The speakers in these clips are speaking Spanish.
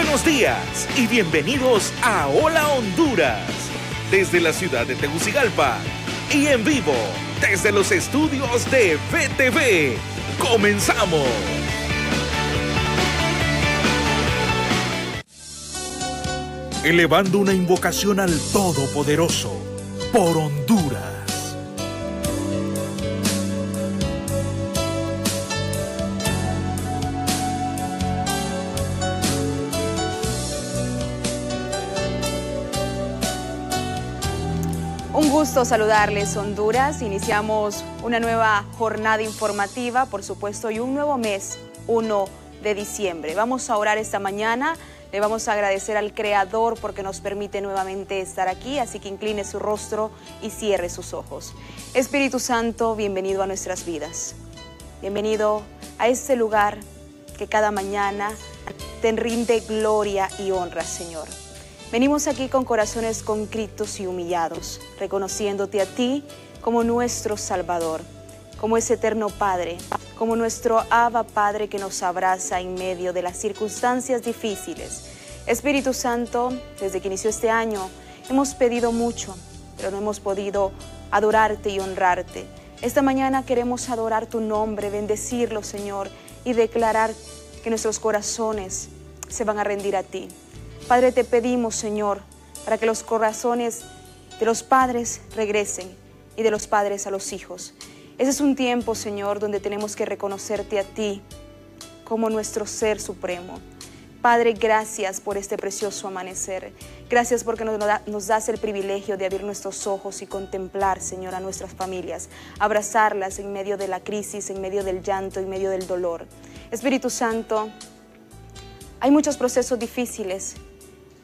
Buenos días y bienvenidos a Hola Honduras, desde la ciudad de Tegucigalpa y en vivo desde los estudios de VTV. ¡Comenzamos! Elevando una invocación al Todopoderoso por Honduras. Un gusto saludarles, Honduras. Iniciamos una nueva jornada informativa, por supuesto, y un nuevo mes, 1 de diciembre. Vamos a orar esta mañana. Le vamos a agradecer al Creador porque nos permite nuevamente estar aquí, así que incline su rostro y cierre sus ojos. Espíritu Santo, bienvenido a nuestras vidas. Bienvenido a este lugar que cada mañana te rinde gloria y honra, Señor. Venimos aquí con corazones contritos y humillados, reconociéndote a ti como nuestro Salvador, como ese eterno Padre, como nuestro Abba Padre que nos abraza en medio de las circunstancias difíciles. Espíritu Santo, desde que inició este año, hemos pedido mucho, pero no hemos podido adorarte y honrarte. Esta mañana queremos adorar tu nombre, bendecirlo, Señor, y declarar que nuestros corazones se van a rendir a ti. Padre, te pedimos, Señor, para que los corazones de los padres regresen y de los padres a los hijos. Ese es un tiempo, Señor, donde tenemos que reconocerte a ti como nuestro Ser Supremo. Padre, gracias por este precioso amanecer. Gracias porque nos das el privilegio de abrir nuestros ojos y contemplar, Señor, a nuestras familias, abrazarlas en medio de la crisis, en medio del llanto, en medio del dolor. Espíritu Santo, hay muchos procesos difíciles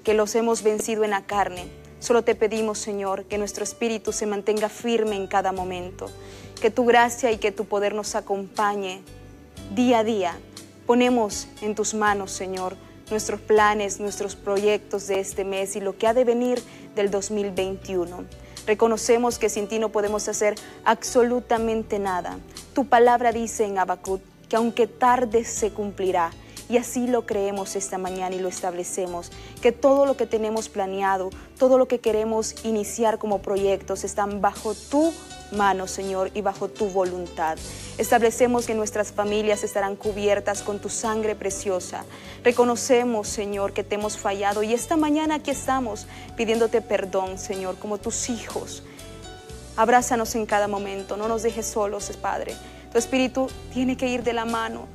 que los hemos vencido en la carne. Solo te pedimos, Señor, que nuestro espíritu se mantenga firme en cada momento, que tu gracia y que tu poder nos acompañe día a día. Ponemos en tus manos, Señor, nuestros planes, nuestros proyectos de este mes y lo que ha de venir del 2021. Reconocemos que sin ti no podemos hacer absolutamente nada. Tu palabra dice en Habacuc que aunque tarde se cumplirá. Y así lo creemos esta mañana y lo establecemos, que todo lo que tenemos planeado, todo lo que queremos iniciar como proyectos están bajo tu mano, Señor, y bajo tu voluntad. Establecemos que nuestras familias estarán cubiertas con tu sangre preciosa. Reconocemos, Señor, que te hemos fallado y esta mañana aquí estamos pidiéndote perdón, Señor, como tus hijos. Abrázanos en cada momento, no nos dejes solos, Padre. Tu espíritu tiene que ir de la mano,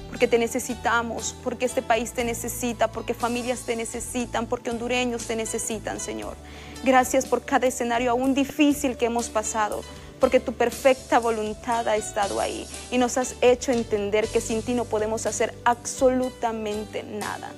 porque te necesitamos, porque este país te necesita, porque familias te necesitan, porque hondureños te necesitan, Señor. Gracias por cada escenario aún difícil que hemos pasado, porque tu perfecta voluntad ha estado ahí y nos has hecho entender que sin ti no podemos hacer absolutamente nada.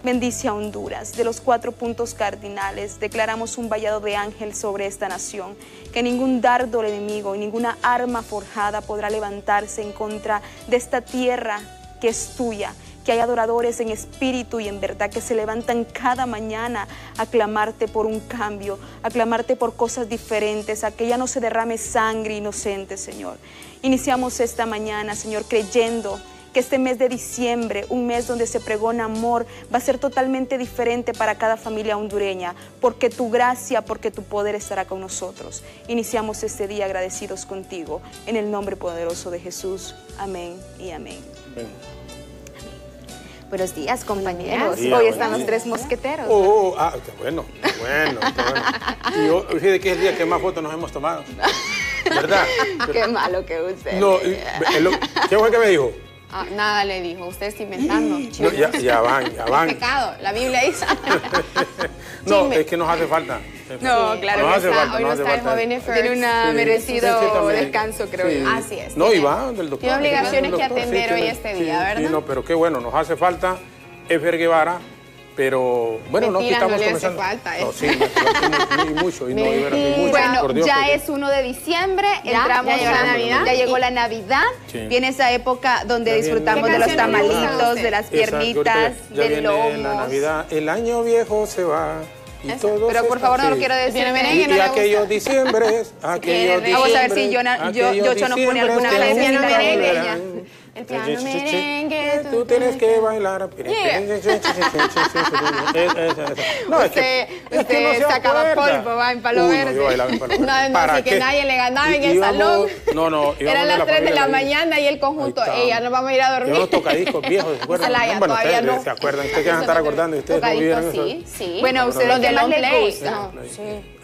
Bendice a Honduras. De los 4 puntos cardinales, declaramos un vallado de ángel sobre esta nación, que ningún dardo del enemigo y ninguna arma forjada podrá levantarse en contra de esta tierra que es tuya, que hay adoradores en espíritu y en verdad que se levantan cada mañana a clamarte por un cambio, a clamarte por cosas diferentes, a que ya no se derrame sangre inocente, Señor. Iniciamos esta mañana, Señor, creyendo que este mes de diciembre, un mes donde se pregona amor, va a ser totalmente diferente para cada familia hondureña, porque tu gracia, porque tu poder estará con nosotros. Iniciamos este día agradecidos contigo, en el nombre poderoso de Jesús. Amén y amén. Amén. Buenos días, compañeros. Hoy están los 3 mosqueteros. Bueno. Y fíjate que es el día que más fotos nos hemos tomado. ¿Verdad? Qué malo que usted. No, ¿qué fue que me dijo? Nada le dijo, usted está inventando. No, ya van. Pecado, la Biblia dice. No, es que nos hace falta. No, claro nos que hace falta. Hoy no está el joven Tiene un merecido descanso, creo yo. Así es. No, y va del doctor. Tiene obligaciones que atender hoy este día, ¿verdad? Sí, no, pero qué bueno, nos hace falta Efer Guevara, pero bueno, no Mentira, estamos no le comenzando. hace falta, No, sí, ni mucho. Y no, mucho, bueno, por Dios, ya es 1 de diciembre, ya llegó la Navidad. Ya llegó la Navidad, Sí. viene esa época donde Ya disfrutamos viene de los la Navidad. tamalitos, de las piernitas, ya del viene lomo. la Navidad, el año viejo se va. Y todo Pero por favor no lo quiero decir. Viene merengue, Y no le aquellos gusta. diciembres, aquellos diciembres. Vamos a ver si Yocho nos pone alguna vez diciembres en la que merengue. nunca volverán. El piano merengue. Tú tienes que bailar. No, usted sacaba polvo, va, en Palo Verde. Yo bailaba en Palo Verde. No, así que nadie le ganaba en el salón. No. Eran las 3 de la mañana y el conjunto, ya nos vamos a ir a dormir. Unos tocadiscos viejos, ¿se acuerdan? Bueno, todavía no. ¿Se acuerdan? Ustedes que van a estar acordando. Tocadiscos, sí. Bueno, ¿a ustedes qué más les gusta?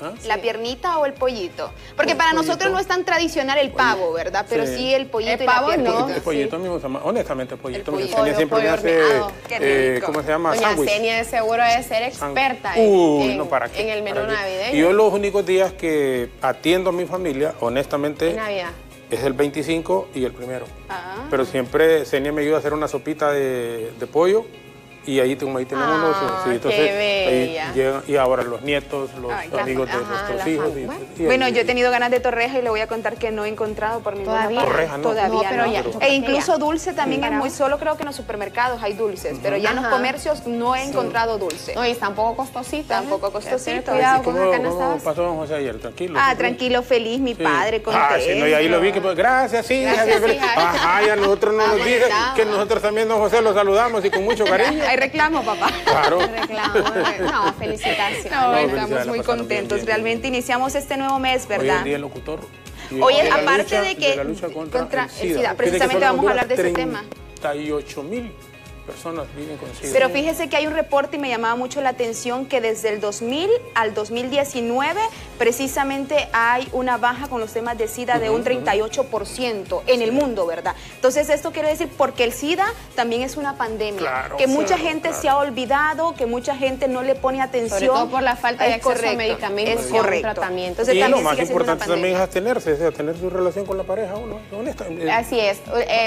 ¿Ah? ¿La piernita o el pollito? Porque para nosotros no es tan tradicional el pavo, ¿verdad? Pero sí el pollito y la piernita. El pollito mismo, honestamente el pollito. El Senia siempre me hace, ¿cómo se llama? Doña Sándwich. Senia de seguro debe ser experta en el menú navideño. Y yo los únicos días que atiendo a mi familia, honestamente, ¿En Navidad? es el 25 y el 1. Pero siempre Senia me ayuda a hacer una sopita de pollo. Y ahí tenemos unos, entonces ahí llegan, y ahora los nietos, los amigos de nuestros hijos. Bueno, yo he tenido ganas de torreja y le voy a contar que no he encontrado por ninguna parte. Torreja, no. Todavía no. E incluso dulce también es muy solo, creo que en los supermercados hay dulces, pero ya en los comercios no he encontrado dulce. No, y está un poco costosito. Tampoco costosito. Cuidado con la canasta. ¿Cómo pasó don José ayer? Tranquilo. Tranquilo, feliz, mi padre, contento. Sí, no, y ahí lo vi que, pues, gracias, sí. Ajá, y a nosotros no nos dice que nosotros también, don José, lo saludamos y con mucho cariño. Hay reclamo, papá. Claro. No, felicitaciones. No, estamos muy contentos. Realmente iniciamos este nuevo mes, ¿verdad? Hoy es el Día del Locutor. Hoy, aparte de que la lucha contra el SIDA, precisamente vamos a hablar de ese tema. 38,000 personas viven con SIDA. Pero fíjese que hay un reporte y me llamaba mucho la atención que desde el 2000 al 2019 precisamente hay una baja con los temas de SIDA de un 38% en el mundo, ¿verdad? Entonces esto quiere decir porque el SIDA también es una pandemia, que mucha gente se ha olvidado, que mucha gente no le pone atención. Sobre todo por la falta de acceso a medicamentos y a un tratamiento. Entonces, y lo más importante también es abstenerse, tener su relación con la pareja uno, honestamente. Así es,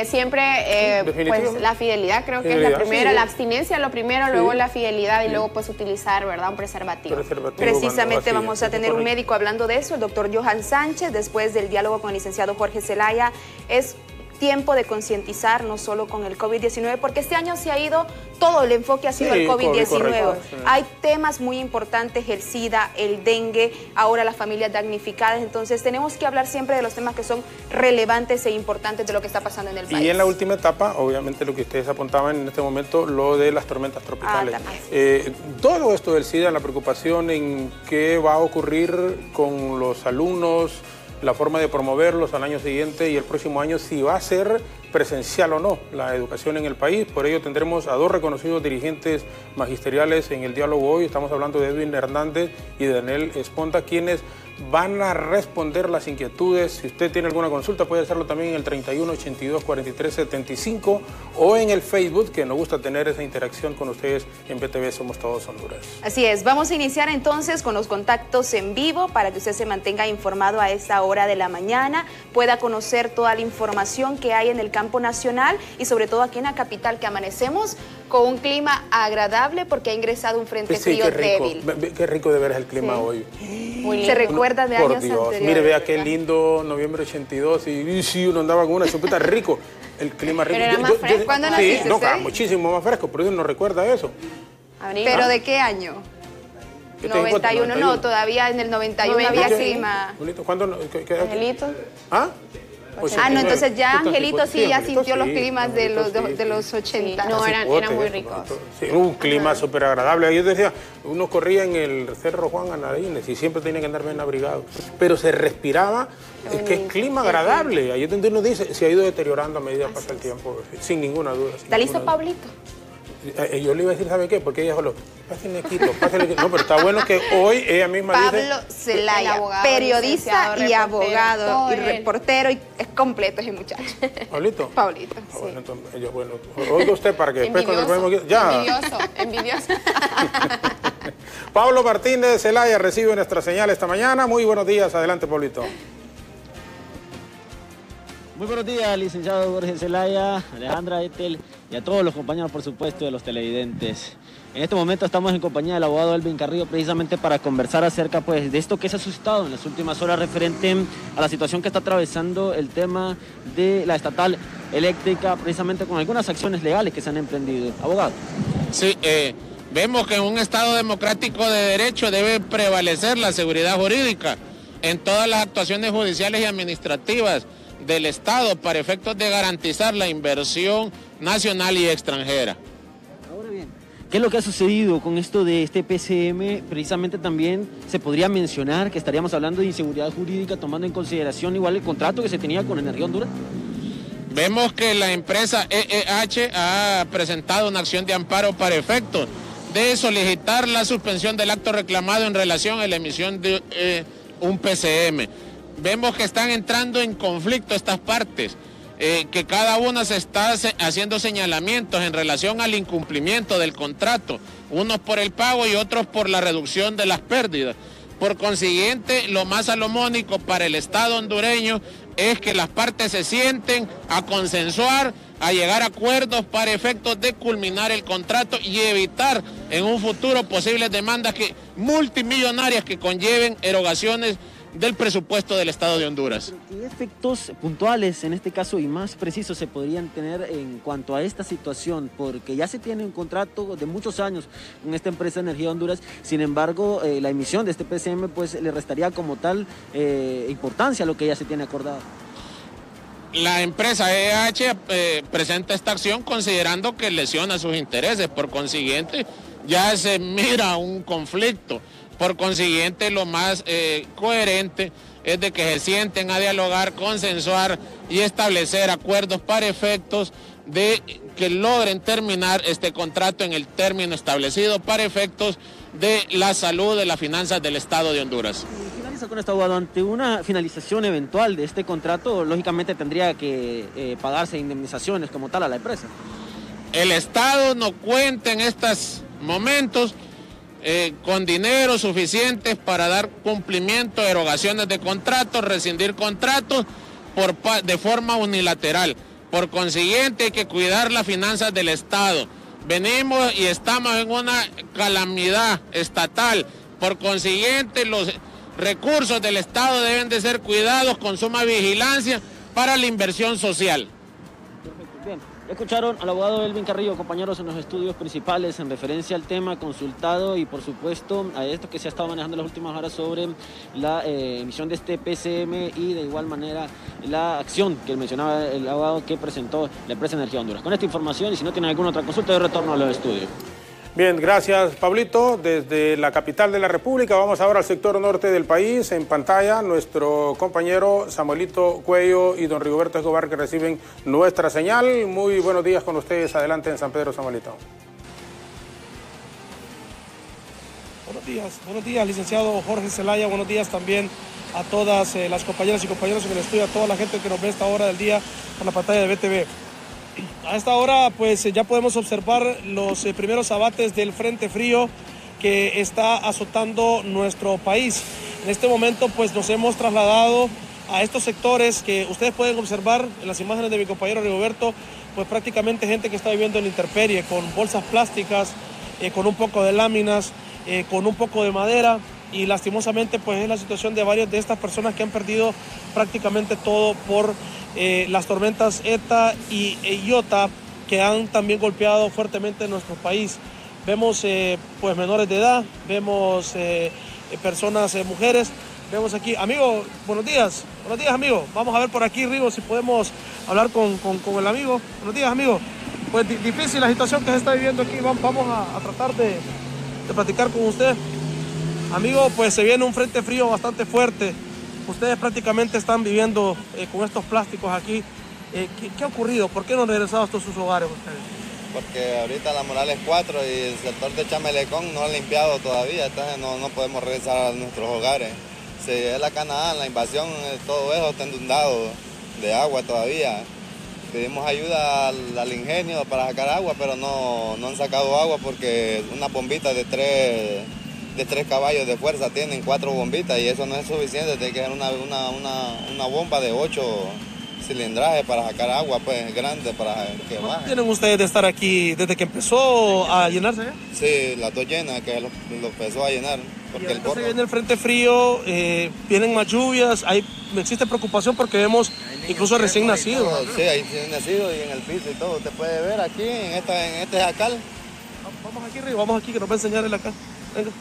siempre pues la fidelidad creo que es la primera, la abstinencia lo primero, luego la fidelidad y luego pues utilizar, ¿verdad?, un preservativo. Precisamente vamos a tener un médico hablando de eso, el doctor Johan Sánchez, después del diálogo con el licenciado Jorge Zelaya. Es tiempo de concientizar, no solo con el COVID-19, porque este año se ha ido, todo el enfoque ha sido el COVID-19. Hay temas muy importantes, el SIDA, el dengue, ahora las familias damnificadas, entonces tenemos que hablar siempre de los temas que son relevantes e importantes de lo que está pasando en el país. Y en la última etapa, obviamente lo que ustedes apuntaban en este momento, lo de las tormentas tropicales. Todo esto del SIDA, la preocupación en qué va a ocurrir con los alumnos, la forma de promoverlos al año siguiente y el próximo año, si va a ser presencial o no la educación en el país. Por ello tendremos a dos reconocidos dirigentes magisteriales en el diálogo hoy. Estamos hablando de Edwin Hernández y de Daniel Esponda, quienes van a responder las inquietudes. Si usted tiene alguna consulta puede hacerlo también en el 31 82 43 75 o en el Facebook, que nos gusta tener esa interacción con ustedes en BTV Somos Todos Honduras. Así es, vamos a iniciar entonces con los contactos en vivo para que usted se mantenga informado a esta hora de la mañana, pueda conocer toda la información que hay en el campo nacional y sobre todo aquí en la capital, que amanecemos con un clima agradable porque ha ingresado un frente frío débil. Qué rico de ver el clima hoy. Se recuerda de años anteriores. Mire, vea qué lindo noviembre 82 y sí, uno andaba con una sopita rico. El clima rico. Pero era más fresco. ¿Cuándo naciste? No, muchísimo más fresco, pero uno no recuerda eso. ¿Pero de qué año? 91, no, todavía en el 91 había clima. ¿Cuándo? ¿Angelito? ¿Ah? No, entonces ya Angelito sí ya sintió los climas de los 80. No, eran muy ricos. Sí, un clima súper agradable. Yo decía, uno corría en el Cerro Juan Anarines y siempre tenía que andar bien abrigado. Pero se respiraba, que es clima agradable. Ahí es donde uno dice, se ha ido deteriorando a medida que pasa el tiempo, sin ninguna duda. ¿Está listo, Pablito? Yo le iba a decir, ¿sabe qué? Porque ella solo, pásenle quito. No, pero está bueno que hoy ella misma Pablo dice... Pablo Zelaya, abogado, periodista y abogado y él. Reportero, y es completo ese muchacho. ¿Pablito? Pablito, sí. Bueno, entonces, bueno, oiga usted para que después cuando podemos... Ya. Envidioso. Pablo Martínez Zelaya recibe nuestra señal esta mañana. Muy buenos días. Adelante, Pablito. Muy buenos días, licenciado Jorge Zelaya, Alejandra Etel y a todos los compañeros, por supuesto, de los televidentes. En este momento estamos en compañía del abogado Elvin Carrillo precisamente para conversar acerca pues, de esto que se ha suscitado en las últimas horas referente a la situación que está atravesando el tema de la estatal eléctrica, precisamente con algunas acciones legales que se han emprendido. Abogado. Sí, vemos que en un Estado democrático de derecho debe prevalecer la seguridad jurídica en todas las actuaciones judiciales y administrativas. del Estado para efectos de garantizar la inversión nacional y extranjera. Ahora bien, ¿qué es lo que ha sucedido con esto de este PCM? Precisamente también se podría mencionar que estaríamos hablando de inseguridad jurídica, tomando en consideración igual el contrato que se tenía con Energía Honduras. Vemos que la empresa EEH ha presentado una acción de amparo para efectos de solicitar la suspensión del acto reclamado en relación a la emisión de un PCM. Vemos que están entrando en conflicto estas partes, que cada una se está haciendo señalamientos en relación al incumplimiento del contrato, unos por el pago y otros por la reducción de las pérdidas. Por consiguiente, lo más salomónico para el Estado hondureño es que las partes se sienten a consensuar, a llegar a acuerdos para efectos de culminar el contrato y evitar en un futuro posibles demandas multimillonarias que conlleven erogaciones del presupuesto del Estado de Honduras. ¿Qué efectos puntuales, en este caso y más precisos, se podrían tener en cuanto a esta situación? Porque ya se tiene un contrato de muchos años con esta empresa Energía Honduras, sin embargo, la emisión de este PCM pues le restaría como tal importancia a lo que ya se tiene acordado. La empresa EEH presenta esta acción considerando que lesiona sus intereses, por consiguiente ya se mira un conflicto. Por consiguiente, lo más coherente es de que se sienten a dialogar, consensuar y establecer acuerdos para efectos de que logren terminar este contrato en el término establecido para efectos de la salud de las finanzas del Estado de Honduras. Finaliza con esto, abogado. Ante una finalización eventual de este contrato, lógicamente tendría que pagarse indemnizaciones como tal a la empresa. El Estado no cuenta en estos momentos con dinero suficiente para dar cumplimiento a erogaciones de contratos, rescindir contratos de forma unilateral. Por consiguiente, hay que cuidar las finanzas del Estado. Venimos y estamos en una calamidad estatal. Por consiguiente, los recursos del Estado deben de ser cuidados con suma vigilancia para la inversión social. Perfecto, bien. Escucharon al abogado Elvin Carrillo, compañeros, en los estudios principales en referencia al tema consultado y por supuesto a esto que se ha estado manejando en las últimas horas sobre la emisión de este PCM y de igual manera la acción que mencionaba el abogado que presentó la empresa Energía Honduras. Con esta información y si no tienen alguna otra consulta, de retorno a los estudios. Bien, gracias Pablito. Desde la capital de la República vamos ahora al sector norte del país. En pantalla nuestro compañero Samuelito Cuello y don Rigoberto Escobar que reciben nuestra señal. Muy buenos días con ustedes. Adelante en San Pedro, Samuelito. Buenos días licenciado Jorge Zelaya. Buenos días también a todas las compañeras y compañeros en el estudio, a toda la gente que nos ve a esta hora del día por la pantalla de BTV. A esta hora pues ya podemos observar los primeros abates del frente frío que está azotando nuestro país. En este momento pues nos hemos trasladado a estos sectores que ustedes pueden observar en las imágenes de mi compañero Rigoberto, pues prácticamente gente que está viviendo en la intemperie, con bolsas plásticas, con un poco de láminas, con un poco de madera, y lastimosamente pues es la situación de varias de estas personas que han perdido prácticamente todo por las tormentas ETA y Iota, que han también golpeado fuertemente nuestro país. Vemos pues menores de edad, vemos personas, mujeres, vemos aquí, amigo, buenos días amigo, vamos a ver por aquí Rigo si podemos hablar con el amigo. Buenos días amigo, pues difícil la situación que se está viviendo aquí, vamos a tratar de platicar con usted. Amigo, pues se viene un frente frío bastante fuerte. Ustedes prácticamente están viviendo con estos plásticos aquí. ¿Qué ha ocurrido? ¿Por qué no han regresado a sus hogares ustedes? Porque ahorita la Morales 4 y el sector de Chamelecón no han limpiado todavía, entonces no podemos regresar a nuestros hogares. Si es la Canadá, la invasión, todo eso está inundado de agua todavía. Pedimos ayuda al ingenio para sacar agua, pero no han sacado agua porque una bombita de 3 caballos de fuerza tienen 4 bombitas y eso no es suficiente, tiene que ser una bomba de 8 cilindrajes para sacar agua pues grande para que baje. ¿Tienen ustedes de estar aquí desde que empezó a llenarse? Sí, las 2 llenas que lo empezó a llenar. Porque el se viene el frente frío, vienen más lluvias, existe preocupación porque vemos incluso recién nacidos. Sí, hay recién nacidos y en el piso y todo. Usted puede ver aquí en este jacal. Vamos aquí arriba, vamos aquí que nos va a enseñar el acá. Venga.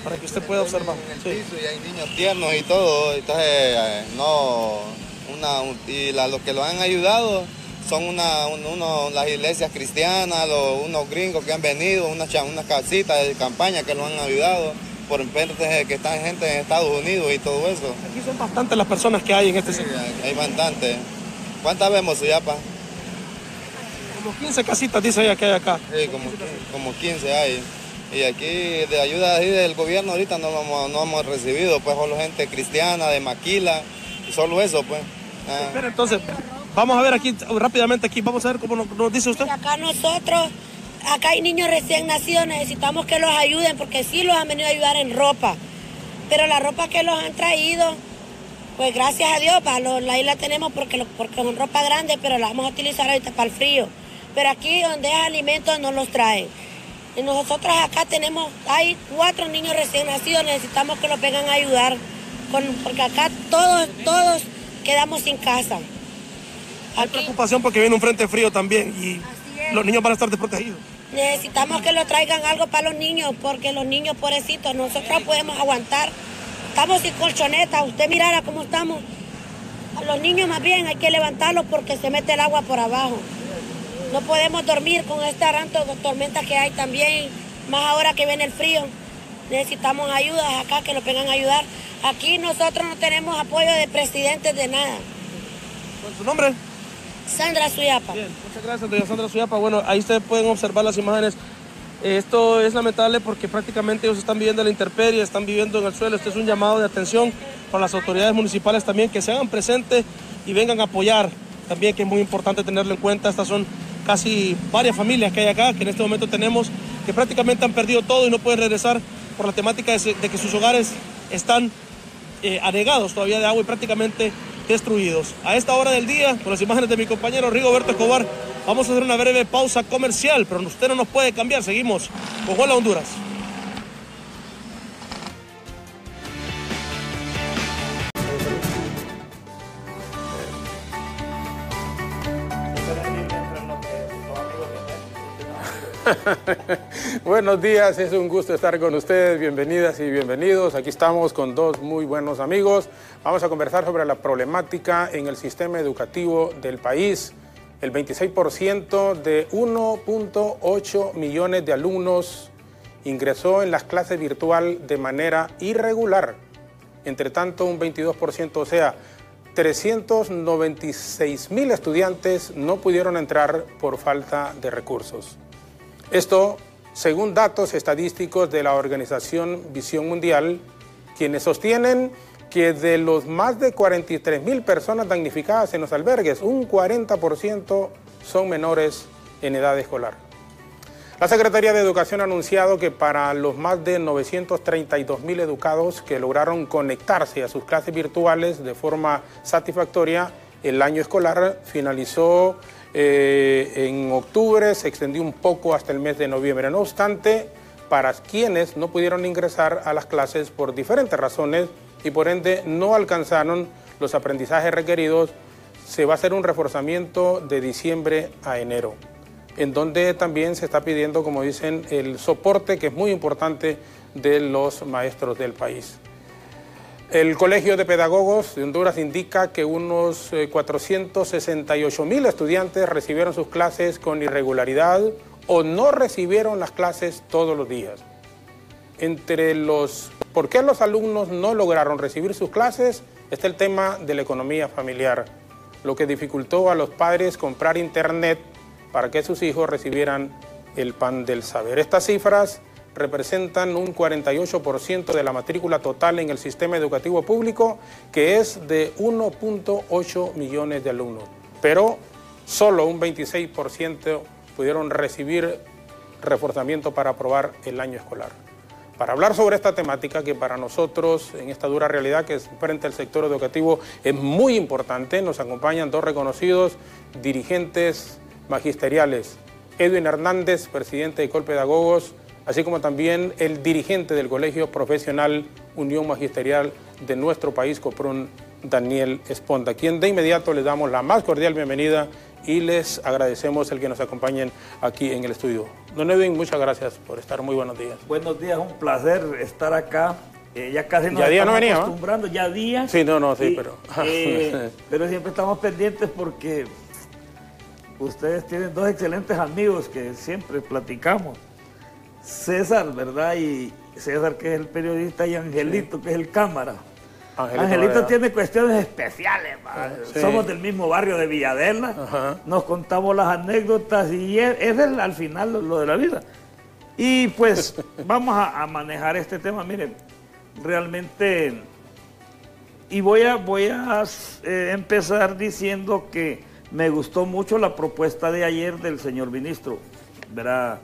Para que usted pueda observar. En el piso y hay niños tiernos y todo, entonces Los que lo han ayudado son las iglesias cristianas, unos gringos que han venido, unas casitas de campaña que lo han ayudado, por parte que están gente en Estados Unidos y todo eso. Aquí son bastantes las personas que hay en este sector. Sí, hay bastantes. ¿Cuántas vemos, Suyapa? Como 15 casitas, dice ella, que hay acá. Sí, como 15 hay. Y aquí de ayuda del gobierno ahorita no hemos recibido, pues solo gente cristiana, de Maquila, y solo eso, pues. Espera, entonces, vamos a ver aquí, rápidamente aquí, vamos a ver cómo nos dice usted. Y acá acá hay niños recién nacidos, necesitamos que los ayuden, porque sí los han venido a ayudar en ropa, pero la ropa que los han traído, pues gracias a Dios, ahí la tenemos porque son ropa grande, pero la vamos a utilizar ahorita para el frío. Pero aquí donde es alimentos no los traen. Y nosotros acá hay 4 niños recién nacidos, necesitamos que los vengan a ayudar, porque acá todos quedamos sin casa. Hay preocupación porque viene un frente frío también y los niños van a estar desprotegidos. Necesitamos que lo traigan algo para los niños, porque los niños pobrecitos, nosotros podemos aguantar. Estamos sin colchoneta, usted mirara cómo estamos. A los niños más bien hay que levantarlos porque se mete el agua por abajo. No podemos dormir con este ranto de tormentas que hay también, más ahora que viene el frío. Necesitamos ayudas acá, que nos vengan a ayudar. Aquí nosotros no tenemos apoyo de presidentes de nada. ¿Cuál es su nombre? Sandra Suyapa. Bien, muchas gracias, doña Sandra Suyapa. Bueno, ahí ustedes pueden observar las imágenes. Esto es lamentable porque prácticamente ellos están viviendo la intemperie, están viviendo en el suelo. Este es un llamado de atención para las autoridades municipales también, que se hagan presentes y vengan a apoyar también, que es muy importante tenerlo en cuenta. Estas son casi varias familias que hay acá, que en este momento tenemos, que prácticamente han perdido todo y no pueden regresar por la temática de que sus hogares están anegados todavía de agua y prácticamente destruidos. A esta hora del día, con las imágenes de mi compañero Rigoberto Escobar, vamos a hacer una breve pausa comercial, pero usted no nos puede cambiar, seguimos con Hola Honduras. Buenos días, es un gusto estar con ustedes, bienvenidas y bienvenidos. Aquí estamos con 2 muy buenos amigos. Vamos a conversar sobre la problemática en el sistema educativo del país. El 26% de 1.8 millones de alumnos ingresó en las clases virtual de manera irregular. Entre tanto, un 22%, o sea, 396,000 estudiantes no pudieron entrar por falta de recursos. Esto, según datos estadísticos de la Organización Visión Mundial, quienes sostienen que de los más de 43,000 personas damnificadas en los albergues, un 40% son menores en edad escolar. La Secretaría de Educación ha anunciado que para los más de 932,000 educados que lograron conectarse a sus clases virtuales de forma satisfactoria, el año escolar finalizó en octubre, se extendió un poco hasta el mes de noviembre. No obstante, para quienes no pudieron ingresar a las clases por diferentes razones y por ende no alcanzaron los aprendizajes requeridos, se va a hacer un reforzamiento de diciembre a enero, en donde también se está pidiendo, como dicen, el soporte, que es muy importante, de los maestros del país. El Colegio de Pedagogos de Honduras indica que unos 468,000 estudiantes recibieron sus clases con irregularidad o no recibieron las clases todos los días. ¿Por qué los alumnos no lograron recibir sus clases? Está el tema de la economía familiar, lo que dificultó a los padres comprar internet para que sus hijos recibieran el pan del saber. Estas cifras representan un 48% de la matrícula total en el sistema educativo público, que es de 1.8 millones de alumnos. Pero solo un 26% pudieron recibir reforzamiento para aprobar el año escolar. Para hablar sobre esta temática, que para nosotros, en esta dura realidad que es frente al sector educativo, es muy importante, nos acompañan 2 reconocidos dirigentes magisteriales. Edwin Hernández, presidente de Colpedagogos, así como también el dirigente del Colegio Profesional Unión Magisterial de nuestro país, Coprun, Daniel Esponda, a quien de inmediato les damos la más cordial bienvenida y les agradecemos el que nos acompañen aquí en el estudio. Don Edwin, muchas gracias por estar, muy buenos días. Buenos días, un placer estar acá ya casi nos estamos acostumbrando, ya días. Sí, sí, pero... pero siempre estamos pendientes porque ustedes tienen dos excelentes amigos que siempre platicamos. César, ¿verdad? Y César, que es el periodista, y Angelito, que es el cámara. Angelito tiene cuestiones especiales, sí. Somos del mismo barrio de Villadela, nos contamos las anécdotas y es al final lo de la vida. Y pues vamos a manejar este tema, miren, realmente, y voy a empezar diciendo que me gustó mucho la propuesta de ayer del señor ministro, ¿verdad?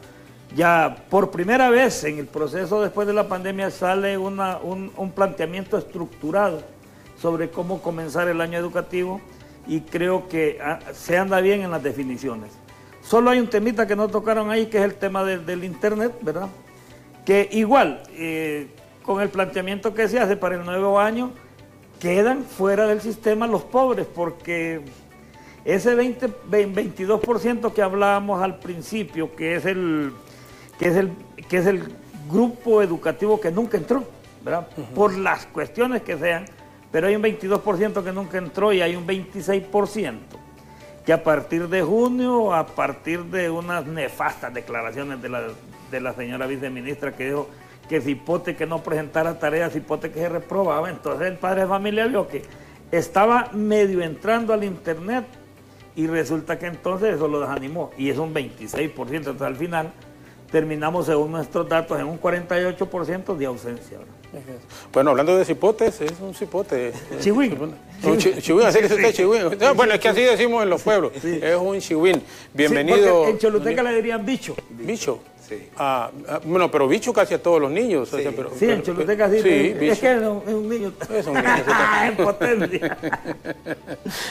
Ya por primera vez en el proceso después de la pandemia sale un planteamiento estructurado sobre cómo comenzar el año educativo y creo que se anda bien en las definiciones. Solo hay un temita que no tocaron ahí, que es el tema del internet, ¿verdad? Que igual, con el planteamiento que se hace para el nuevo año, quedan fuera del sistema los pobres, porque ese 22% que hablábamos al principio, que es el grupo educativo que nunca entró, ¿verdad? Por las cuestiones que sean, pero hay un 22% que nunca entró y hay un 26% que a partir de junio, a partir de unas nefastas declaraciones de la señora viceministra que dijo que Cipote que no presentara tareas, Cipote que se reprobaba, entonces el padre de familia vio que estaba medio entrando al internet y resulta que entonces eso lo desanimó y es un 26%, entonces al final terminamos según nuestros datos en un 48% de ausencia. Bueno, hablando de cipotes, es un cipote. Chihuín. Chihuín, así que usted chihuín. No, bueno, es que así decimos en los pueblos. Sí. Es un chihuín. Bienvenido. Sí, en Choluteca le dirían bicho. Bicho. Sí. Bueno, pero bicho casi a todos los niños. Sí, o sea, pero, en Choluteca sí. Sí, es que es un niño. Es un niño. En potencia.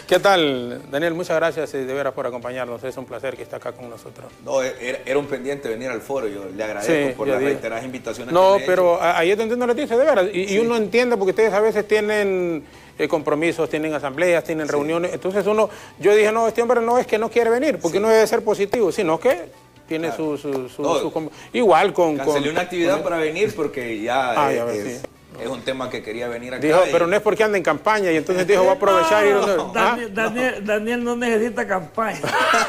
¿Qué tal, Daniel? Muchas gracias de veras por acompañarnos. Es un placer que esté acá con nosotros. No, era un pendiente venir al foro. Yo le agradezco por las reiteradas invitaciones. No, pero ahí es donde uno les dice, de veras. Y uno entiende porque ustedes a veces tienen compromisos, tienen asambleas, tienen reuniones. Entonces yo dije, no, este hombre no es que no quiere venir, porque no debe ser positivo, sino que tiene igual cancelé una actividad para venir porque ya es un tema que quería venir acá. Dijo, pero no es porque anda en campaña y entonces dijo, voy a aprovechar y Daniel no necesita campaña.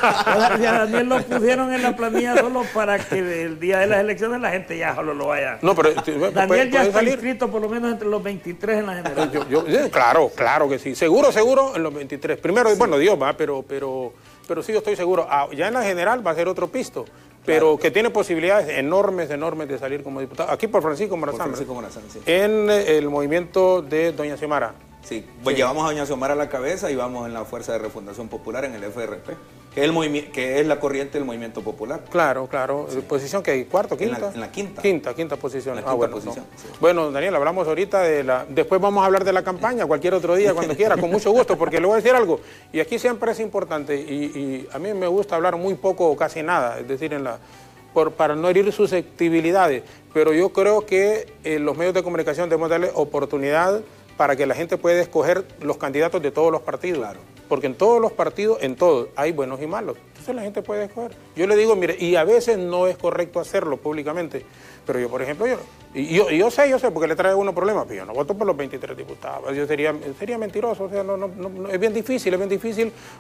A Daniel lo pusieron en la planilla solo para que el día de las elecciones la gente ya solo lo vaya. No, pero Daniel ya está inscrito por lo menos entre los 23 en la general. Claro que sí. Seguro en los 23. Primero, bueno, Dios va, pero sí, yo estoy seguro. Ya en la general va a ser otro pisto, pero que tiene posibilidades enormes de salir como diputado. Aquí por Francisco Morazán. Sí. En el movimiento de doña Xiomara. Sí, pues llevamos a doña Xiomara a la cabeza y vamos en la Fuerza de Refundación Popular, en el FRP, que es la corriente del movimiento popular. Claro. Sí. ¿Posición que cuarto, quinta? En la quinta. Quinta posición. En la quinta posición. No. Sí. Bueno, Daniel, hablamos ahorita después vamos a hablar de la campaña, cualquier otro día, cuando quiera, con mucho gusto, porque le voy a decir algo, y aquí siempre es importante, y a mí me gusta hablar muy poco o casi nada, es decir, para no herir susceptibilidades, pero yo creo que los medios de comunicación debemos darle oportunidad para que la gente pueda escoger los candidatos de todos los partidos. Claro. Porque en todos los partidos, hay buenos y malos. Entonces la gente puede escoger. Yo le digo, mire, y a veces no es correcto hacerlo públicamente, pero yo, por ejemplo, yo sé, porque le trae uno problemas, pero yo no voto por los 23 diputados. Yo sería mentiroso, o sea, no, es bien difícil.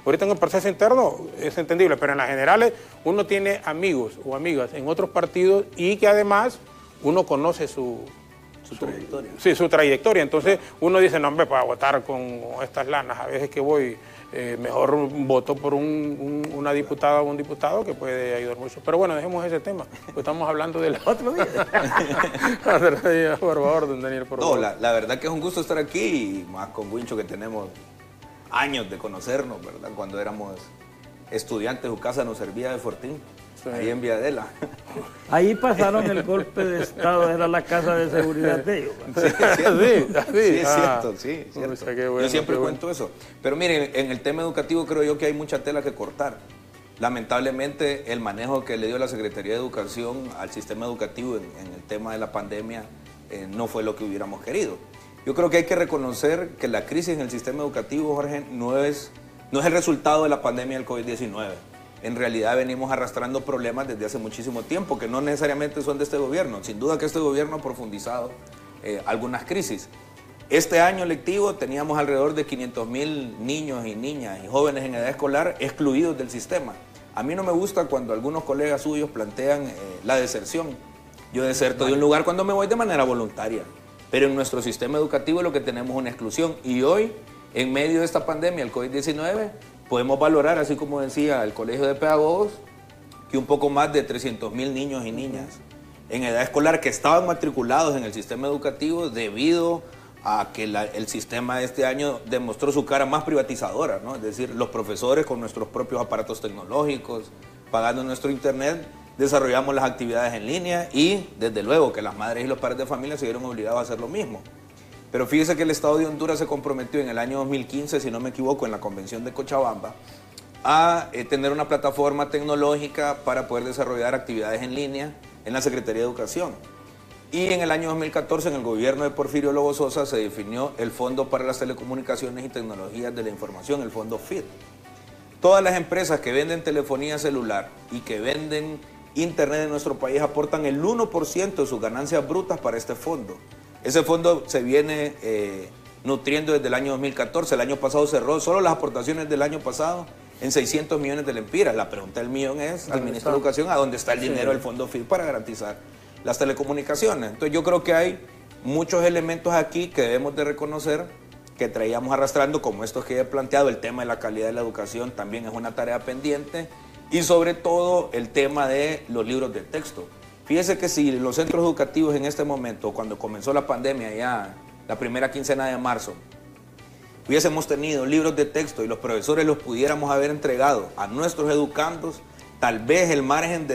Ahorita en el proceso interno es entendible, pero en las generales uno tiene amigos o amigas en otros partidos y que además uno conoce su trayectoria. Sí, su trayectoria. Entonces uno dice, no, hombre, para votar con estas lanas, a veces que voy, mejor voto por una diputada o un diputado que puede ayudar mucho. Pero bueno, dejemos ese tema, pues estamos hablando del otro día. Otro día, por favor, don Daniel, por favor. No, la verdad que es un gusto estar aquí, y más con Wincho, que tenemos años de conocernos, ¿verdad? Cuando éramos estudiantes, su casa nos servía de fortín. Sí. Ahí en Villadela. Ahí pasaron el golpe de Estado, era la casa de seguridad de ellos. Sí, es cierto. Sí, es cierto. Bueno, yo siempre cuento eso. Pero miren, en el tema educativo creo yo que hay mucha tela que cortar. Lamentablemente el manejo que le dio la Secretaría de Educación al sistema educativo en el tema de la pandemia no fue lo que hubiéramos querido. Yo creo que hay que reconocer que la crisis en el sistema educativo, Jorge, no es el resultado de la pandemia del COVID-19. En realidad venimos arrastrando problemas desde hace muchísimo tiempo, que no necesariamente son de este gobierno. Sin duda que este gobierno ha profundizado algunas crisis. Este año lectivo teníamos alrededor de 500.000 niños y niñas y jóvenes en edad escolar excluidos del sistema. A mí no me gusta cuando algunos colegas suyos plantean la deserción. Yo deserto de un lugar cuando me voy de manera voluntaria, pero en nuestro sistema educativo lo que tenemos es una exclusión. Y hoy, en medio de esta pandemia, el COVID-19, podemos valorar, así como decía el Colegio de Pedagogos, que un poco más de 300.000 niños y niñas en edad escolar que estaban matriculados en el sistema educativo debido a que el sistema de este año demostró su cara más privatizadora, ¿no? Es decir, los profesores con nuestros propios aparatos tecnológicos, pagando nuestro internet, desarrollamos las actividades en línea y desde luego que las madres y los padres de familia se vieron obligados a hacer lo mismo. Pero fíjese que el Estado de Honduras se comprometió en el año 2015, si no me equivoco, en la Convención de Cochabamba, a tener una plataforma tecnológica para poder desarrollar actividades en línea en la Secretaría de Educación. Y en el año 2014, en el gobierno de Porfirio Lobo Sosa, se definió el Fondo para las Telecomunicaciones y Tecnologías de la Información, el Fondo FIT. Todas las empresas que venden telefonía celular y que venden internet en nuestro país aportan el 1% de sus ganancias brutas para este fondo. Ese fondo se viene nutriendo desde el año 2014. El año pasado cerró solo las aportaciones del año pasado en 600 millones de lempiras. La pregunta del millón es al ministro de Educación, ¿a dónde está el dinero del Fondo FIT para garantizar las telecomunicaciones? Entonces yo creo que hay muchos elementos aquí que debemos de reconocer, que traíamos arrastrando, como estos que he planteado. El tema de la calidad de la educación también es una tarea pendiente, y sobre todo el tema de los libros de texto. Fíjese que si los centros educativos en este momento, cuando comenzó la pandemia ya la primera quincena de marzo, hubiésemos tenido libros de texto y los profesores los pudiéramos haber entregado a nuestros educandos, tal vez el margen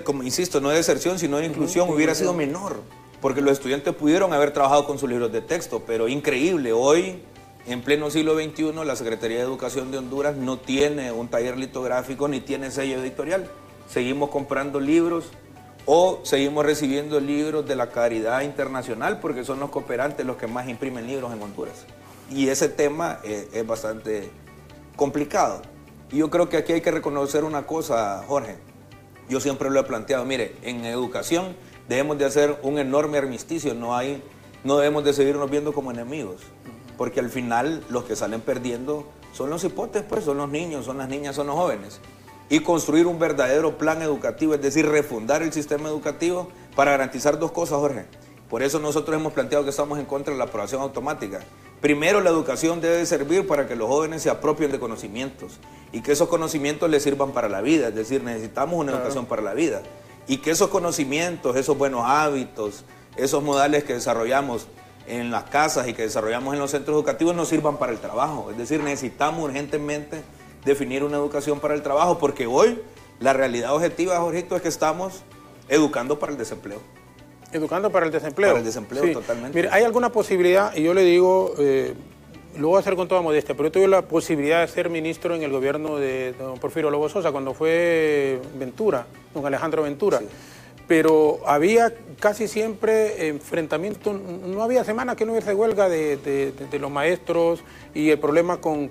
como insisto, no de deserción, sino de inclusión, hubiera sido menor, porque los estudiantes pudieron haber trabajado con sus libros de texto. Pero increíble, hoy, en pleno siglo XXI, la Secretaría de Educación de Honduras no tiene un taller litográfico ni tiene sello editorial. Seguimos comprando libros o seguimos recibiendo libros de la Caridad Internacional, porque son los cooperantes los que más imprimen libros en Honduras. Y ese tema es bastante complicado. Y yo creo que aquí hay que reconocer una cosa, Jorge. Yo siempre lo he planteado, mire, en educación debemos de hacer un enorme armisticio, no debemos de seguirnos viendo como enemigos, porque al final los que salen perdiendo son los hipotes, pues, son los niños, son las niñas, son los jóvenes. Y construir un verdadero plan educativo, es decir, refundar el sistema educativo para garantizar dos cosas, Jorge. Por eso nosotros hemos planteado que estamos en contra de la aprobación automática. Primero, la educación debe servir para que los jóvenes se apropien de conocimientos y que esos conocimientos les sirvan para la vida, es decir, necesitamos una educación para la vida. Y que esos conocimientos, esos buenos hábitos, esos modales que desarrollamos en las casas y que desarrollamos en los centros educativos nos sirvan para el trabajo. Es decir, necesitamos urgentemente definir una educación para el trabajo, porque hoy la realidad objetiva, Jorgito, es que estamos educando para el desempleo. Educando para el desempleo. Para el desempleo, sí. Totalmente. Mire, hay alguna posibilidad, y yo le digo, lo voy a hacer con toda modestia, pero yo tuve la posibilidad de ser ministro en el gobierno de don Porfirio Lobo Sosa, cuando fue Ventura, don Alejandro Ventura. Sí. Pero había casi siempre enfrentamiento, no había semana que no hubiese huelga de los maestros y el problema con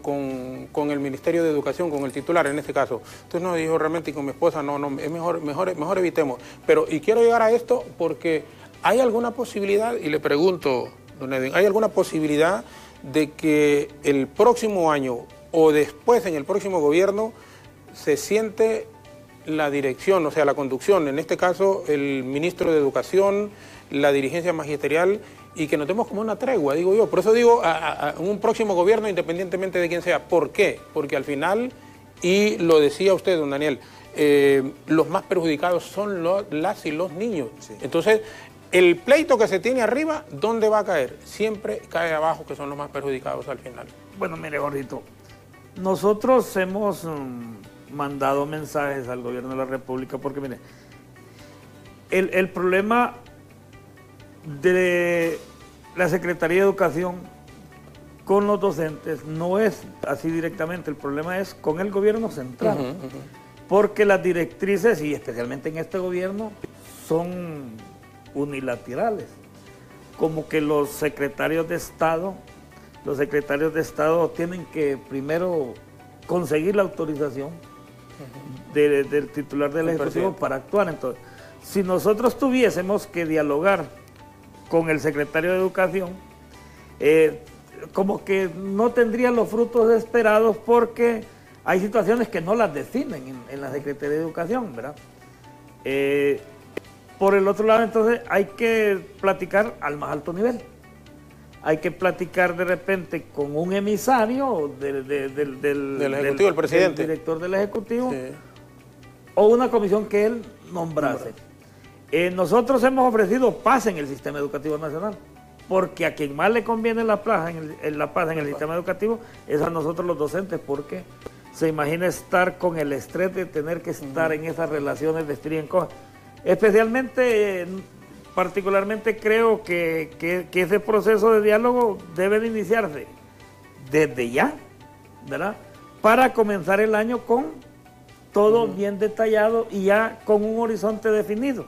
el Ministerio de Educación, con el titular en este caso. Entonces nos dijo realmente, y con mi esposa, no, es mejor evitemos. Pero, y quiero llegar a esto porque hay alguna posibilidad, y le pregunto, don Edwin, ¿hay alguna posibilidad de que el próximo año o después en el próximo gobierno se siente la dirección, o sea, la conducción, en este caso el ministro de Educación, la dirigencia magisterial, y que nos demos como una tregua, digo yo? Por eso digo, a un próximo gobierno, independientemente de quién sea. ¿Por qué? Porque al final, y lo decía usted, don Daniel, los más perjudicados son las y los niños. Sí. Entonces, el pleito que se tiene arriba, ¿dónde va a caer? Siempre cae abajo, que son los más perjudicados al final. Bueno, mire, Gordito, nosotros hemos mandado mensajes al gobierno de la República, porque mire, el problema de la Secretaría de Educación con los docentes no es así directamente, el problema es con el gobierno central, porque las directrices, y especialmente en este gobierno, son unilaterales, como que los secretarios de Estado tienen que primero conseguir la autorización del titular del Ejecutivo para actuar. Entonces, si nosotros tuviésemos que dialogar con el secretario de Educación, como que no tendría los frutos esperados porque hay situaciones que no las definen en la Secretaría de Educación, ¿verdad? Por el otro lado, entonces, hay que platicar al más alto nivel. Hay que platicar de repente con un emisario del Ejecutivo, el presidente. Del director del Ejecutivo, sí, o una comisión que él nombrase. Nosotros hemos ofrecido paz en el sistema educativo nacional, porque a quien más le conviene la paz en el sistema educativo es a nosotros los docentes, porque se imagina estar con el estrés de tener que estar en esas relaciones de estría y encoja. Especialmente, particularmente creo que ese proceso de diálogo debe de iniciarse desde ya, ¿verdad? Para comenzar el año con todo bien detallado y ya con un horizonte definido.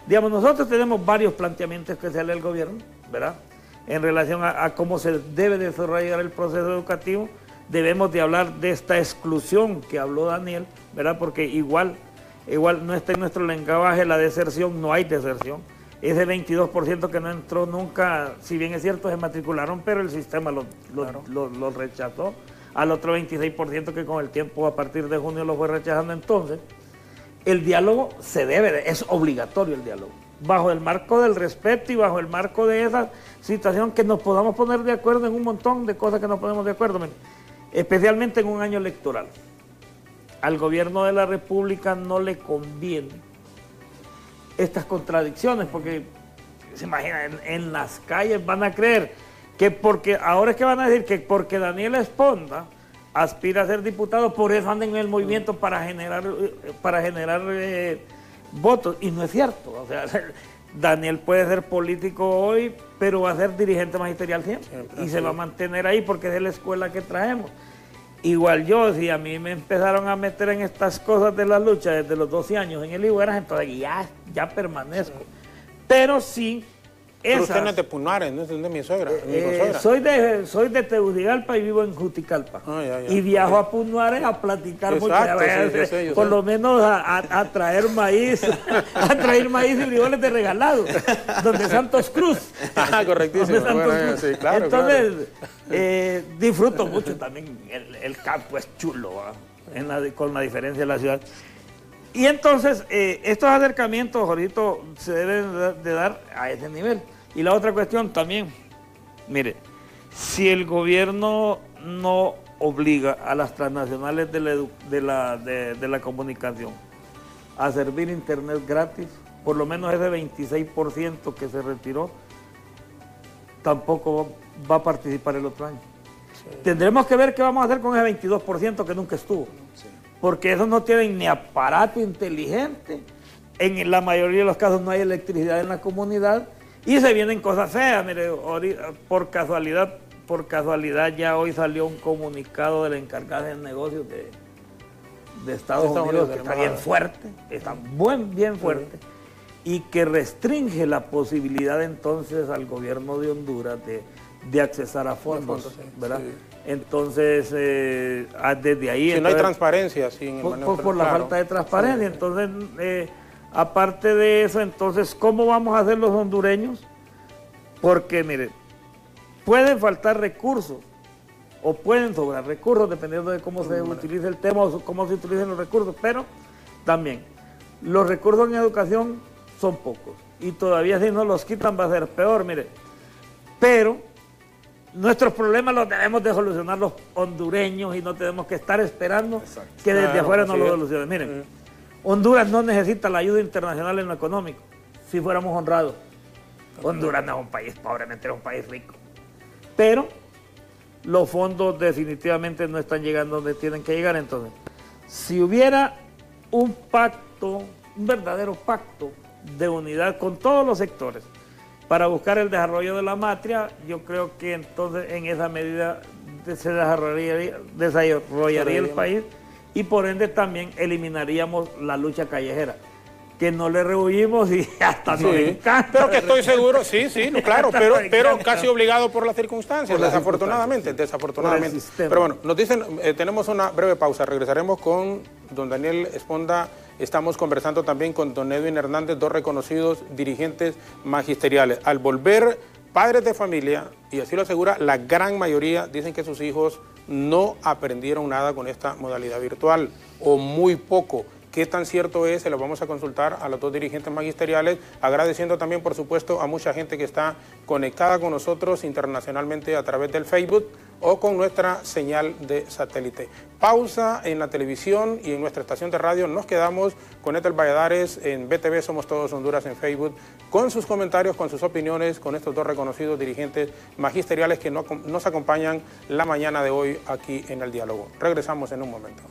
Digamos, nosotros tenemos varios planteamientos que sale el gobierno, ¿verdad? En relación a cómo se debe desarrollar el proceso educativo. Debemos de hablar de esta exclusión que habló Daniel, ¿verdad? Porque igual no está en nuestro lenguaje la deserción, no hay deserción. Ese 22% que no entró nunca, si bien es cierto, se matricularon, pero el sistema lo rechazó. Al otro 26% que con el tiempo, a partir de junio, lo fue rechazando. Entonces, el diálogo es obligatorio el diálogo, bajo el marco del respeto y bajo el marco de esa situación que nos podamos poner de acuerdo en un montón de cosas que nos ponemos de acuerdo, especialmente en un año electoral. Al gobierno de la República no le conviene estas contradicciones, porque se imaginan, en las calles van a creer que porque, ahora es que van a decir que porque Daniel Esponda aspira a ser diputado, por eso anda en el movimiento para generar votos, y no es cierto. O sea, Daniel puede ser político hoy, pero va a ser dirigente magisterial siempre, y se va a mantener ahí porque es de la escuela que traemos. Igual yo, si a mí me empezaron a meter en estas cosas de la lucha desde los 12 años en el Igueras, entonces ya permanezco. Pero sí, pero usted no es de Punares, no es de mi suegra. Soy de Tegucigalpa y vivo en Juticalpa. Y viajo a Punares a platicar, por lo menos a traer maíz, a traer maíz y frijoles de regalado, donde Santos Cruz. Correctísimo. Sí, claro, entonces, disfruto mucho también, el campo es chulo, con la diferencia de la ciudad. Y entonces, estos acercamientos, Jorgito, se deben de dar a ese nivel. Y la otra cuestión también, mire, si el gobierno no obliga a las transnacionales de la comunicación a servir internet gratis, por lo menos ese 26% que se retiró, tampoco va a participar el otro año. Sí. Tendremos que ver qué vamos a hacer con ese 22% que nunca estuvo. Sí. Porque esos no tienen ni aparato inteligente, en la mayoría de los casos no hay electricidad en la comunidad, y se vienen cosas feas. Mire, por casualidad ya hoy salió un comunicado de la encargada de negocios de Estados Unidos, que está bien fuerte, está bien fuerte, y que restringe la posibilidad entonces al gobierno de Honduras de accesar a fondos, ¿verdad? Sí. Entonces, desde ahí... Si no hay transparencia, por la falta de transparencia. Entonces, aparte de eso, entonces, ¿cómo vamos a hacer los hondureños? Porque, mire, pueden faltar recursos o pueden sobrar recursos, dependiendo de cómo se utilice el tema o cómo se utilicen los recursos, pero también los recursos en educación son pocos y todavía si no los quitan va a ser peor, mire. Pero nuestros problemas los debemos de solucionar los hondureños y no tenemos que estar esperando que desde afuera nos lo solucionen. Miren, Honduras no necesita la ayuda internacional en lo económico, si fuéramos honrados. Honduras no es un país pobremente, es un país rico. Pero los fondos definitivamente no están llegando donde tienen que llegar. Entonces, si hubiera un pacto, un verdadero pacto de unidad con todos los sectores para buscar el desarrollo de la matria, yo creo que entonces en esa medida se desarrollaría el país. Y por ende también eliminaríamos la lucha callejera, que no le rehuimos y hasta nos encanta. Pero que estoy seguro, claro, pero casi obligado por las circunstancias, desafortunadamente. Pero bueno, nos dicen, tenemos una breve pausa, regresaremos con don Daniel Esponda Estamos conversando también con don Edwin Hernández, dos reconocidos dirigentes magisteriales. Al volver padres de familia, y así lo asegura la gran mayoría, dicen que sus hijos no aprendieron nada con esta modalidad virtual, o muy poco. ¿Qué tan cierto es? Se lo vamos a consultar a los dos dirigentes magisteriales, agradeciendo también, por supuesto, a mucha gente que está conectada con nosotros internacionalmente a través del Facebook o con nuestra señal de satélite. Pausa en la televisión y en nuestra estación de radio. Nos quedamos con Ethel Valladares en BTV Somos Todos Honduras en Facebook, con sus comentarios, con sus opiniones, con estos dos reconocidos dirigentes magisteriales que nos acompañan la mañana de hoy aquí en El Diálogo. Regresamos en un momento.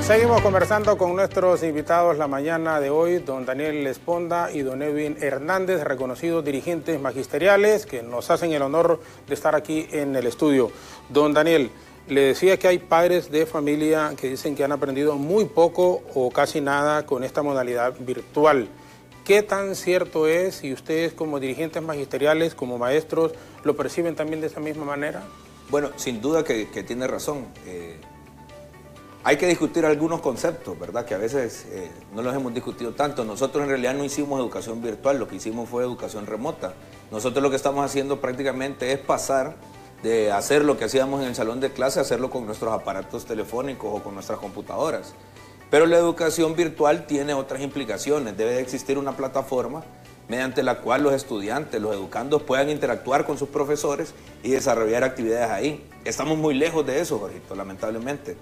Seguimos conversando con nuestros invitados la mañana de hoy, don Daniel Esponda y don Edwin Hernández, reconocidos dirigentes magisteriales que nos hacen el honor de estar aquí en el estudio. Don Daniel, le decía que hay padres de familia que dicen que han aprendido muy poco o casi nada con esta modalidad virtual. ¿Qué tan cierto es, y ustedes como dirigentes magisteriales, como maestros, lo perciben también de esa misma manera? Bueno, sin duda que tiene razón. Hay que discutir algunos conceptos, ¿verdad? Que a veces no los hemos discutido tanto. Nosotros en realidad no hicimos educación virtual, lo que hicimos fue educación remota. Nosotros lo que estamos haciendo prácticamente es pasar de hacer lo que hacíamos en el salón de clase, hacerlo con nuestros aparatos telefónicos o con nuestras computadoras. Pero la educación virtual tiene otras implicaciones. Debe de existir una plataforma mediante la cual los estudiantes, los educandos puedan interactuar con sus profesores y desarrollar actividades ahí. Estamos muy lejos de eso, Jorgito, lamentablemente.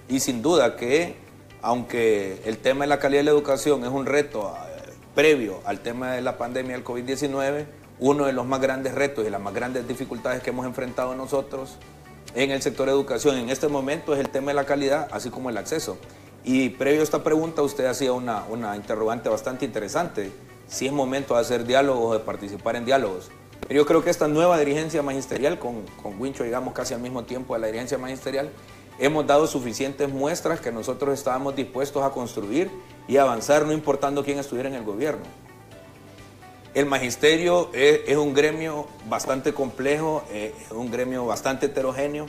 Y sin duda que, aunque el tema de la calidad de la educación es un reto previo al tema de la pandemia del COVID-19, uno de los más grandes retos y las más grandes dificultades que hemos enfrentado nosotros en el sector de educación en este momento es el tema de la calidad, así como el acceso. Y previo a esta pregunta, usted hacía una interrogante bastante interesante, si es momento de hacer diálogos o de participar en diálogos. Pero yo creo que esta nueva dirigencia magisterial, con Wincho, digamos, casi al mismo tiempo de la dirigencia magisterial, hemos dado suficientes muestras que nosotros estábamos dispuestos a construir y avanzar, no importando quién estuviera en el gobierno. El magisterio es un gremio bastante complejo, es un gremio bastante heterogéneo,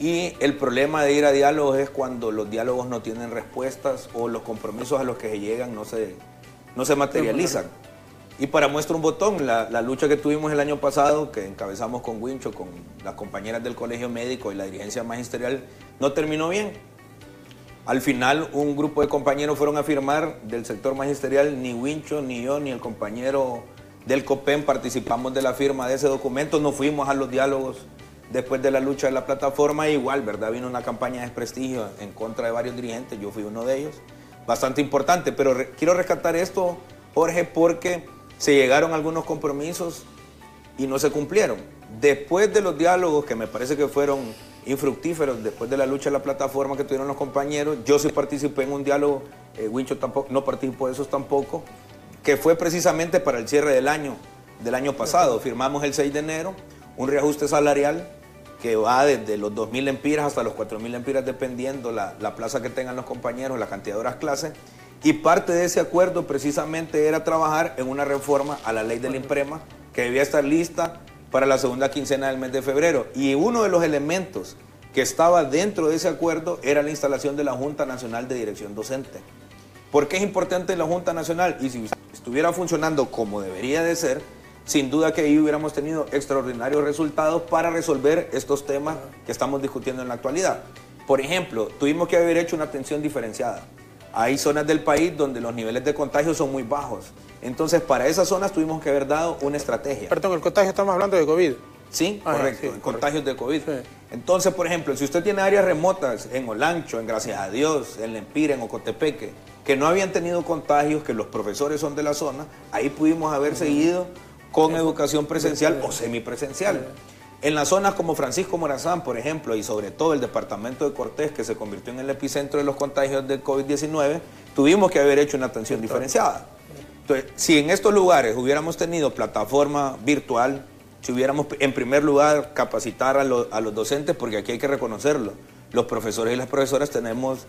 y el problema de ir a diálogos es cuando los diálogos no tienen respuestas o los compromisos a los que se llegan no se materializan. Y para muestra un botón, la lucha que tuvimos el año pasado, que encabezamos con Wincho, con las compañeras del colegio médico y la dirigencia magisterial, no terminó bien. Al final, un grupo de compañeros fueron a firmar del sector magisterial, ni Wincho, ni yo, ni el compañero del COPEN participamos de la firma de ese documento, no fuimos a los diálogos después de la lucha de la plataforma, igual, ¿verdad? Vino una campaña de desprestigio en contra de varios dirigentes, yo fui uno de ellos, bastante importante, pero quiero rescatar esto, Jorge, porque se llegaron algunos compromisos y no se cumplieron. Después de los diálogos, que me parece que fueron infructíferos, después de la lucha de la plataforma que tuvieron los compañeros, yo sí participé en un diálogo, Wincho tampoco, no participó de esos tampoco, que fue precisamente para el cierre del año pasado. Firmamos el 6 de enero un reajuste salarial que va desde los 2.000 empiras hasta los 4.000 empiras, dependiendo la plaza que tengan los compañeros, la cantidad de horas clase. Y parte de ese acuerdo precisamente era trabajar en una reforma a la ley del INPREMA que debía estar lista para la segunda quincena del mes de febrero. Y uno de los elementos que estaba dentro de ese acuerdo era la instalación de la Junta Nacional de Dirección Docente. ¿Por qué es importante la Junta Nacional? Y si estuviera funcionando como debería de ser, sin duda que ahí hubiéramos tenido extraordinarios resultados para resolver estos temas que estamos discutiendo en la actualidad. Por ejemplo, tuvimos que haber hecho una atención diferenciada. Hay zonas del país donde los niveles de contagio son muy bajos. Entonces, para esas zonas tuvimos que haber dado una estrategia. Perdón, el contagio, estamos hablando de COVID. Sí, correcto, sí, contagios de COVID. Sí. Entonces, por ejemplo, si usted tiene áreas remotas en Olancho, en Gracias a Dios, en Lempira, en Ocotepeque, que no habían tenido contagios, que los profesores son de la zona, ahí pudimos haber seguido con educación presencial o semipresencial. En las zonas como Francisco Morazán, por ejemplo, y sobre todo el departamento de Cortés, que se convirtió en el epicentro de los contagios del COVID-19, tuvimos que haber hecho una atención diferenciada. Entonces, si en estos lugares hubiéramos tenido plataforma virtual, si hubiéramos, en primer lugar, capacitar a los docentes, porque aquí hay que reconocerlo, los profesores y las profesoras tenemos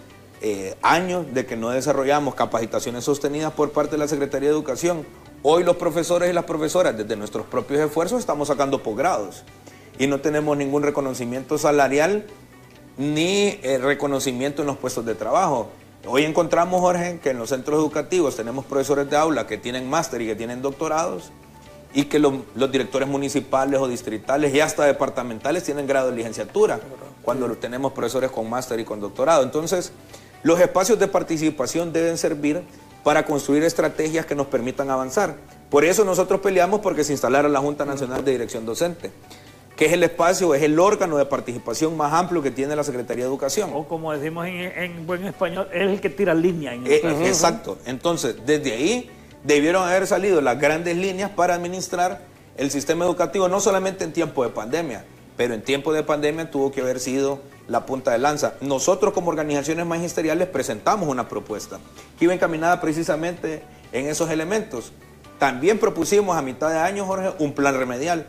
años de que no desarrollamos capacitaciones sostenidas por parte de la Secretaría de Educación. Hoy los profesores y las profesoras, desde nuestros propios esfuerzos, estamos sacando posgrados y no tenemos ningún reconocimiento salarial ni reconocimiento en los puestos de trabajo. Hoy encontramos, Jorge, que en los centros educativos tenemos profesores de aula que tienen máster y que tienen doctorados, y que los directores municipales o distritales y hasta departamentales tienen grado de licenciatura, cuando tenemos profesores con máster y con doctorado. Entonces, los espacios de participación deben servir para construir estrategias que nos permitan avanzar. Por eso nosotros peleamos porque se instalara la Junta Nacional de Dirección Docente, que es el espacio, es el órgano de participación más amplio que tiene la Secretaría de Educación. O como decimos en buen español, es el que tira línea. Exacto. Entonces, desde ahí debieron haber salido las grandes líneas para administrar el sistema educativo, no solamente en tiempo de pandemia, pero en tiempo de pandemia tuvo que haber sido la punta de lanza. Nosotros como organizaciones magisteriales presentamos una propuesta que iba encaminada precisamente en esos elementos. También propusimos a mitad de año, Jorge, un plan remedial.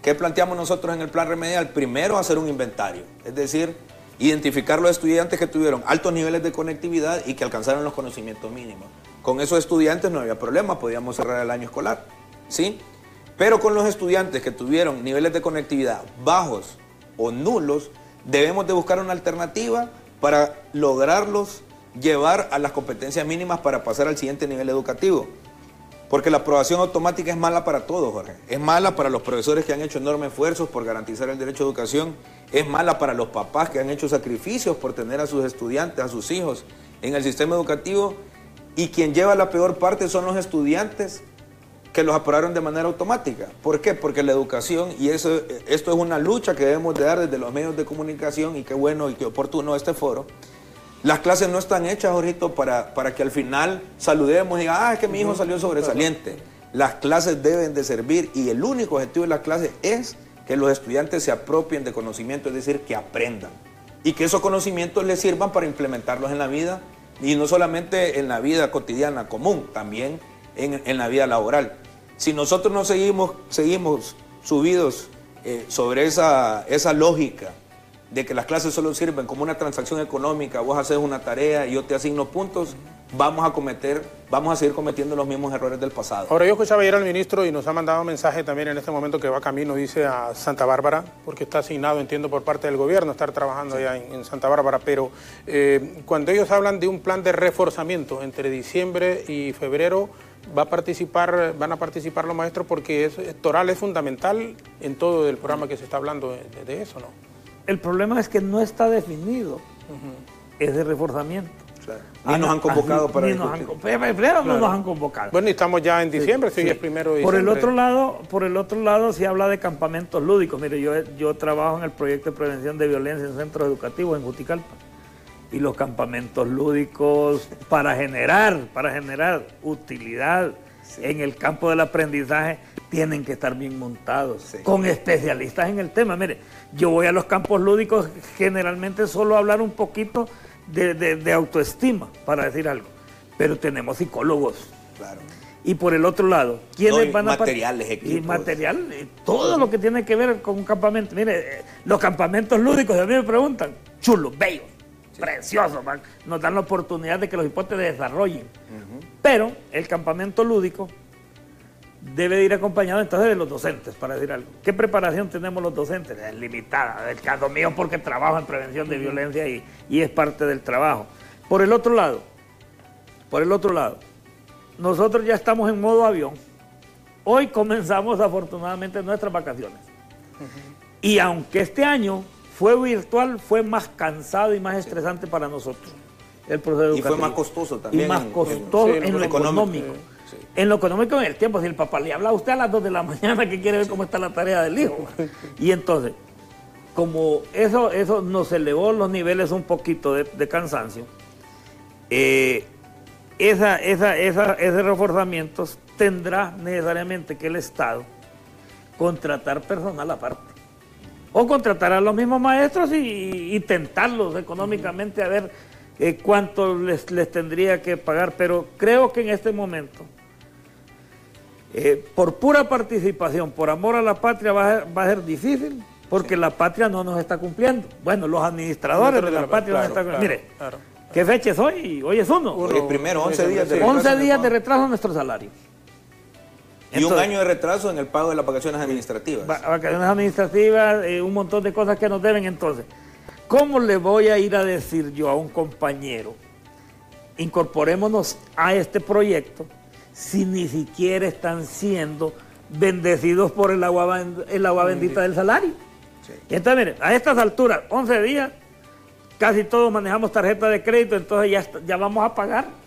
¿Qué planteamos nosotros en el plan remedial? Primero, hacer un inventario, es decir, identificar los estudiantes que tuvieron altos niveles de conectividad y que alcanzaron los conocimientos mínimos. Con esos estudiantes no había problema, podíamos cerrar el año escolar, ¿sí? Pero con los estudiantes que tuvieron niveles de conectividad bajos o nulos, debemos de buscar una alternativa para lograrlos llevar a las competencias mínimas para pasar al siguiente nivel educativo. Porque la aprobación automática es mala para todos, Jorge. Es mala para los profesores que han hecho enormes esfuerzos por garantizar el derecho a educación. Es mala para los papás que han hecho sacrificios por tener a sus estudiantes, a sus hijos en el sistema educativo. Y quien lleva la peor parte son los estudiantes que los aprobaron de manera automática. ¿Por qué? Porque la educación, y esto es una lucha que debemos de dar desde los medios de comunicación, y qué bueno y qué oportuno este foro. Las clases no están hechas, Jorgito, para que al final saludemos y digan, es que mi hijo salió sobresaliente. Las clases deben de servir, y el único objetivo de las clases es que los estudiantes se apropien de conocimiento, es decir, que aprendan. Y que esos conocimientos les sirvan para implementarlos en la vida, y no solamente en la vida cotidiana común, también en la vida laboral. Si nosotros no seguimos subidos sobre esa lógica de que las clases solo sirven como una transacción económica, vos haces una tarea y yo te asigno puntos, vamos a seguir cometiendo los mismos errores del pasado. Ahora, yo escuchaba ayer al ministro y nos ha mandado un mensaje también en este momento que va camino, dice, a Santa Bárbara, porque está asignado, entiendo, por parte del gobierno estar trabajando allá en Santa Bárbara, pero cuando ellos hablan de un plan de reforzamiento entre diciembre y febrero, van a participar los maestros, porque Toral es fundamental en todo el programa que se está hablando de eso, ¿no? El problema es que no está definido ese reforzamiento. Claro. Ni nos han convocado para discutir. Primero no nos han convocado. Bueno, y estamos ya en diciembre, sí, es primero de diciembre. Por el otro lado se habla de campamentos lúdicos. Mire, yo trabajo en el proyecto de prevención de violencia en centros educativos en Juticalpa. Y los campamentos lúdicos para generar utilidad en el campo del aprendizaje tienen que estar bien montados, con especialistas en el tema. Mire, yo voy a los campos lúdicos generalmente solo a hablar un poquito de autoestima, para decir algo, pero tenemos psicólogos. Claro. Y por el otro lado, ¿quiénes van a materiales, equipos? Y material, todo lo que tiene que ver con un campamento. Mire, los campamentos lúdicos, a mí me preguntan, chulos, bellos, preciosos, nos dan la oportunidad de que los hipotes desarrollen. Pero el campamento lúdico debe de ir acompañado entonces de los docentes, para decir algo. ¿Qué preparación tenemos los docentes? Es limitada, el caso mío porque trabajo en prevención de violencia y es parte del trabajo. Por el otro lado, nosotros ya estamos en modo avión. Hoy comenzamos afortunadamente nuestras vacaciones. Y aunque este año fue virtual, fue más cansado y más estresante para nosotros el proceso educativo. Y fue más costoso también. Y más costoso en lo económico. Sí. En lo económico, en el tiempo, si el papá le habla a usted a las 2 de la mañana que quiere ver cómo está la tarea del hijo. Y entonces, como eso nos elevó los niveles un poquito de cansancio, ese reforzamiento tendrá necesariamente que el Estado contratar personal aparte. O contratar a los mismos maestros y tentarlos económicamente a ver cuánto les tendría que pagar. Pero creo que en este momento, por pura participación, por amor a la patria, va a ser difícil, porque la patria no nos está cumpliendo. Bueno, los administradores de la patria no están cumpliendo. Mire, ¿Qué fecha es hoy? Hoy es 1. Hoy es primero, 11 días de retraso. 11 días de retraso en nuestro salario. Y un año de retraso en el pago de las vacaciones administrativas. Vacaciones administrativas, un montón de cosas que nos deben. Entonces, ¿cómo le voy a ir a decir yo a un compañero, incorporémonos a este proyecto, si ni siquiera están siendo bendecidos por el agua bendita del salario? Sí. Y entonces, mire, a estas alturas, 11 días, casi todos manejamos tarjeta de crédito, entonces ya vamos a pagar.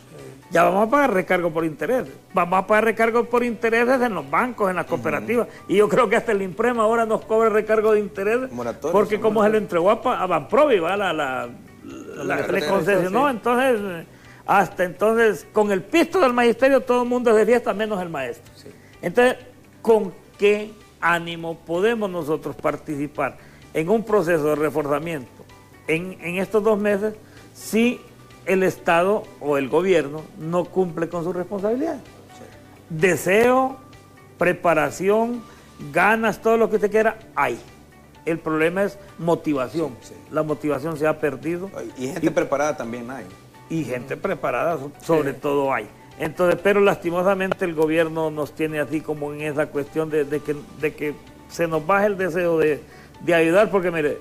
Ya vamos a pagar recargo por interés. Vamos a pagar recargo por intereses en los bancos, en las cooperativas. Y yo creo que hasta el IMPREM ahora nos cobra recargo de interés. Porque como se le entregó a Banprovi, le concesionó. Sí. Entonces, hasta entonces, con el pisto del magisterio todo el mundo es de fiesta, menos el maestro. Sí. Entonces, ¿con qué ánimo podemos nosotros participar en un proceso de reforzamiento en estos 2 meses si el Estado o el gobierno no cumple con sus responsabilidades? Sí. Deseo, preparación, ganas, todo lo que usted quiera, hay. El problema es motivación. Sí, sí. La motivación se ha perdido. Y gente preparada también hay. Y gente preparada sobre todo hay. Entonces, pero lastimosamente el gobierno nos tiene así como en esa cuestión de que se nos baje el deseo de ayudar, porque mire,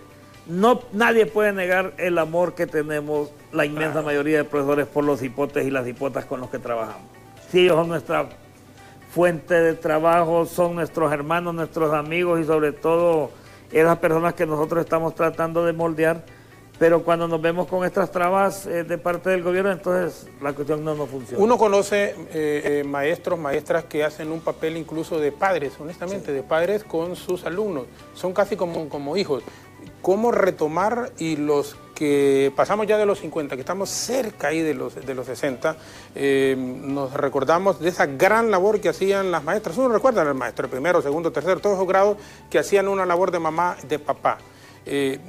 nadie puede negar el amor que tenemos la inmensa mayoría de profesores por los hipotes y las hipotas con los que trabajamos. Si ellos son nuestra fuente de trabajo, son nuestros hermanos, nuestros amigos y sobre todo esas personas que nosotros estamos tratando de moldear, pero cuando nos vemos con estas trabas de parte del gobierno, entonces la cuestión no funciona. Uno conoce maestros, maestras que hacen un papel incluso de padres, honestamente, sí, de padres con sus alumnos. Son casi como hijos. ¿Cómo retomar? Y los que pasamos ya de los 50, que estamos cerca ahí de los 60, nos recordamos de esa gran labor que hacían las maestras. Uno recuerda al maestro de primero, segundo, tercero, todos esos grados que hacían una labor de mamá, de papá.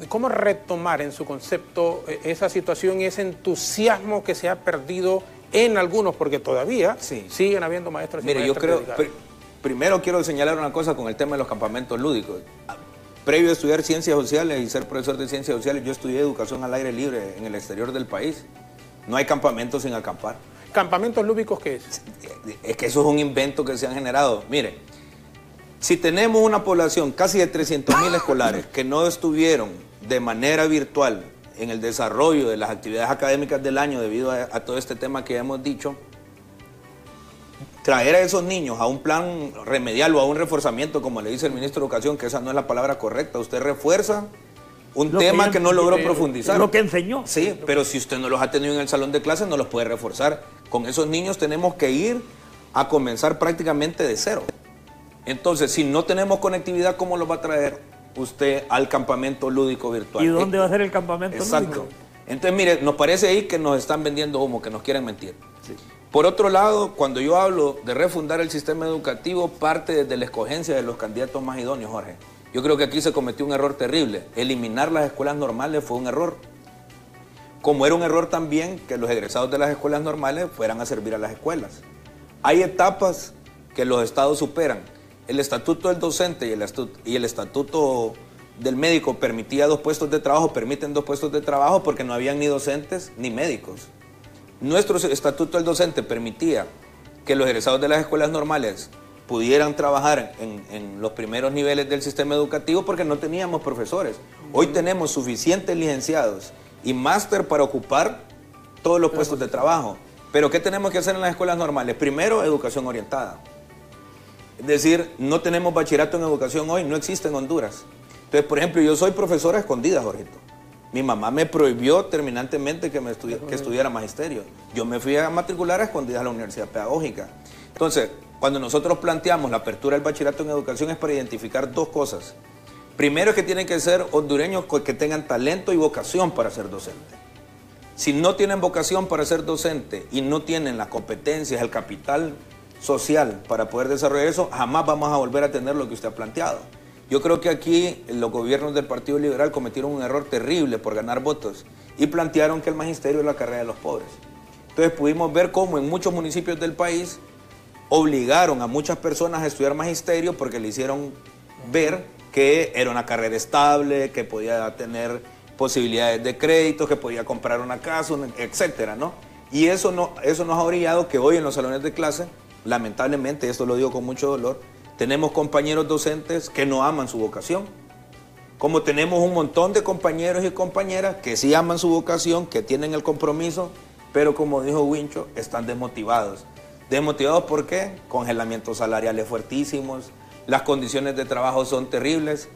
¿Cómo retomar en su concepto esa situación y ese entusiasmo que se ha perdido en algunos? Porque todavía siguen habiendo maestros y maestras. Mire, yo creo, primero quiero señalar una cosa con el tema de los campamentos lúdicos. Previo a estudiar ciencias sociales y ser profesor de ciencias sociales, yo estudié educación al aire libre en el exterior del país. No hay campamentos sin acampar. ¿Campamentos lúdicos qué es? Es que eso es un invento que se han generado. Mire, si tenemos una población casi de 300.000 escolares que no estuvieron de manera virtual en el desarrollo de las actividades académicas del año debido a todo este tema que hemos dicho, traer a esos niños a un plan remedial o a un reforzamiento, como le dice el ministro de Educación, que esa no es la palabra correcta, usted refuerza un tema que no logró profundizar. Lo que enseñó. Sí, pero si usted no los ha tenido en el salón de clases, no los puede reforzar. Con esos niños tenemos que ir a comenzar prácticamente de cero. Entonces, si no tenemos conectividad, ¿cómo los va a traer usted al campamento lúdico virtual? ¿Y dónde va a ser el campamento lúdico? Exacto. Entonces, mire, nos parece ahí que nos están vendiendo humo, que nos quieren mentir. Sí. Por otro lado, cuando yo hablo de refundar el sistema educativo, parte desde la escogencia de los candidatos más idóneos, Jorge. Yo creo que aquí se cometió un error terrible. Eliminar las escuelas normales fue un error. Como era un error también que los egresados de las escuelas normales fueran a servir a las escuelas. Hay etapas que los estados superan. El estatuto del docente y el estatuto del médico permitía 2 puestos de trabajo, permiten 2 puestos de trabajo porque no habían ni docentes ni médicos. Nuestro estatuto del docente permitía que los egresados de las escuelas normales pudieran trabajar en los primeros niveles del sistema educativo porque no teníamos profesores. Hoy tenemos suficientes licenciados y máster para ocupar todos los puestos de trabajo. Pero ¿qué tenemos que hacer en las escuelas normales? Primero, educación orientada. Es decir, no tenemos bachillerato en educación hoy, no existe en Honduras. Entonces, por ejemplo, yo soy profesora escondida, Jorgito. Mi mamá me prohibió terminantemente que estudiara magisterio. Yo me fui a matricular a escondidas a la Universidad Pedagógica. Entonces, cuando nosotros planteamos la apertura del bachillerato en educación es para identificar 2 cosas. Primero es que tienen que ser hondureños que tengan talento y vocación para ser docente. Si no tienen vocación para ser docente y no tienen las competencias, el capital social para poder desarrollar eso, jamás vamos a volver a tener lo que usted ha planteado. Yo creo que aquí los gobiernos del Partido Liberal cometieron un error terrible por ganar votos y plantearon que el magisterio es la carrera de los pobres. Entonces pudimos ver cómo en muchos municipios del país obligaron a muchas personas a estudiar magisterio porque le hicieron ver que era una carrera estable, que podía tener posibilidades de crédito, que podía comprar una casa, etcétera, ¿no? Y eso nos ha orillado que hoy en los salones de clase, lamentablemente, esto lo digo con mucho dolor, tenemos compañeros docentes que no aman su vocación, como tenemos un montón de compañeros y compañeras que sí aman su vocación, que tienen el compromiso, pero como dijo Wincho, están desmotivados. ¿Desmotivados por qué? Congelamientos salariales fuertísimos, las condiciones de trabajo son terribles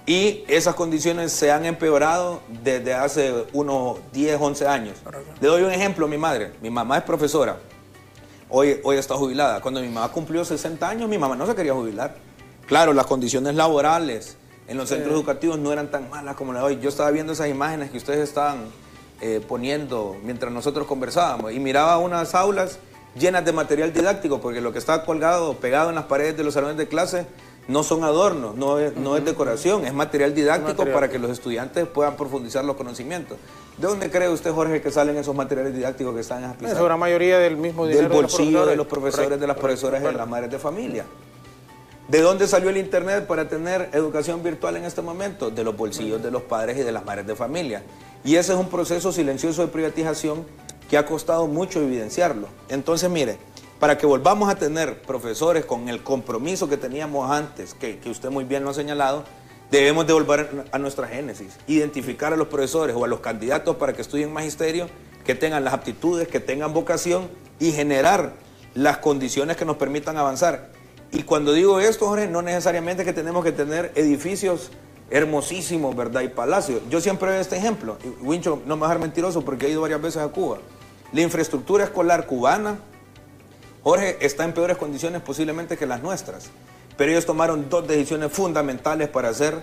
y esas condiciones se han empeorado desde hace unos 10, 11 años. Le doy un ejemplo a mi madre. Mi mamá es profesora, hoy está jubilada. Cuando mi mamá cumplió 60 años, mi mamá no se quería jubilar. Claro, las condiciones laborales en los centros educativos no eran tan malas como las de hoy. Yo estaba viendo esas imágenes que ustedes estaban poniendo mientras nosotros conversábamos y miraba unas aulas llenas de material didáctico, porque lo que está colgado, pegado en las paredes de los salones de clase no son adornos, no es decoración, es material didáctico para que los estudiantes puedan profundizar los conocimientos. ¿De dónde cree usted, Jorge, que salen esos materiales didácticos que están en las pizarras? Es una mayoría del mismo dinero del bolsillo de los profesores, de las profesoras y de las madres de familia. ¿De dónde salió el internet para tener educación virtual en este momento? De los bolsillos de los padres y de las madres de familia. Y ese es un proceso silencioso de privatización que ha costado mucho evidenciarlo. Entonces, mire, para que volvamos a tener profesores con el compromiso que teníamos antes, que usted muy bien lo ha señalado, debemos de volver a nuestra génesis, identificar a los profesores o a los candidatos para que estudien magisterio, que tengan las aptitudes, que tengan vocación y generar las condiciones que nos permitan avanzar. Y cuando digo esto, Jorge, no necesariamente que tenemos que tener edificios hermosísimos, ¿verdad? Y palacios. Yo siempre veo este ejemplo, y Wincho no me va a dejar mentiroso porque he ido varias veces a Cuba. La infraestructura escolar cubana, Jorge, está en peores condiciones posiblemente que las nuestras. Pero ellos tomaron dos decisiones fundamentales para ser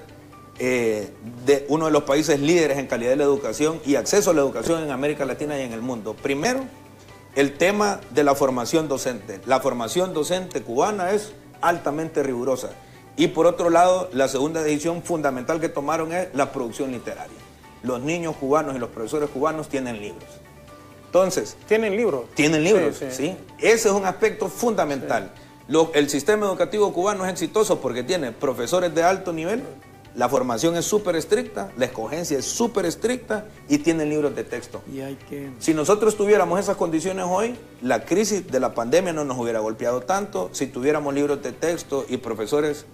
de uno de los países líderes en calidad de la educación y acceso a la educación en América Latina y en el mundo. Primero, el tema de la formación docente. La formación docente cubana es altamente rigurosa. Y por otro lado, la segunda decisión fundamental que tomaron es la producción literaria. Los niños cubanos y los profesores cubanos tienen libros. Entonces, ¿tienen libros? Tienen libros, sí. Ese es un aspecto fundamental. Sí. El sistema educativo cubano es exitoso porque tiene profesores de alto nivel, la formación es súper estricta, la escogencia es súper estricta y tienen libros de texto. Si nosotros tuviéramos esas condiciones hoy, la crisis de la pandemia no nos hubiera golpeado tanto. Si tuviéramos libros de texto y profesores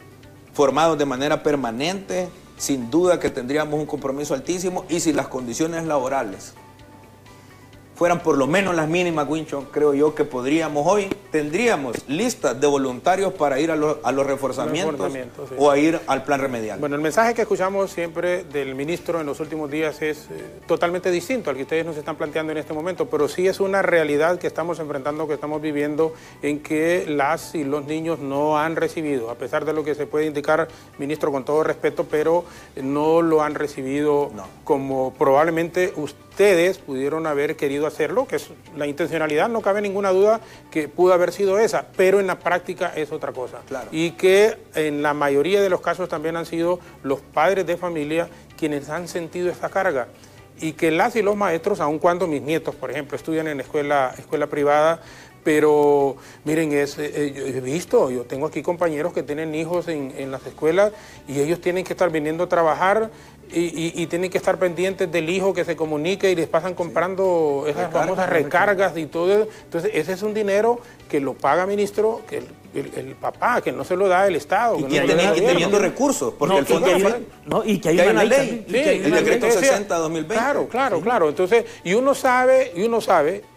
formados de manera permanente, sin duda que tendríamos un compromiso altísimo. Y si las condiciones laborales fueran por lo menos las mínimas, Wincho, creo yo que tendríamos listas de voluntarios para ir a los reforzamientos sí. O a ir al plan remedial. Bueno, el mensaje que escuchamos siempre del ministro en los últimos días es totalmente distinto al que ustedes nos están planteando en este momento, pero sí es una realidad que estamos enfrentando, que estamos viviendo, en que las y los niños no han recibido, a pesar de lo que se puede indicar, ministro, con todo respeto, pero no lo han recibido como probablemente ustedes pudieron haber querido hacerlo, que es la intencionalidad, no cabe ninguna duda que pudo haber sido esa, pero en la práctica es otra cosa. Claro. Y que en la mayoría de los casos también han sido los padres de familia quienes han sentido esta carga. Y que las y los maestros, aun cuando mis nietos, por ejemplo, estudian en escuela privada, pero miren, yo he visto, yo tengo aquí compañeros que tienen hijos en las escuelas y ellos tienen que estar viniendo a trabajar y tienen que estar pendientes del hijo que se comunique y les pasan comprando esas famosas recargas y todo. Entonces, ese es un dinero que lo paga, ministro, que el papá, que no se lo da el Estado. Y teniendo recursos, porque el fondo y que hay una ley. Sí, el decreto 60-2020. Claro. Entonces, y uno sabe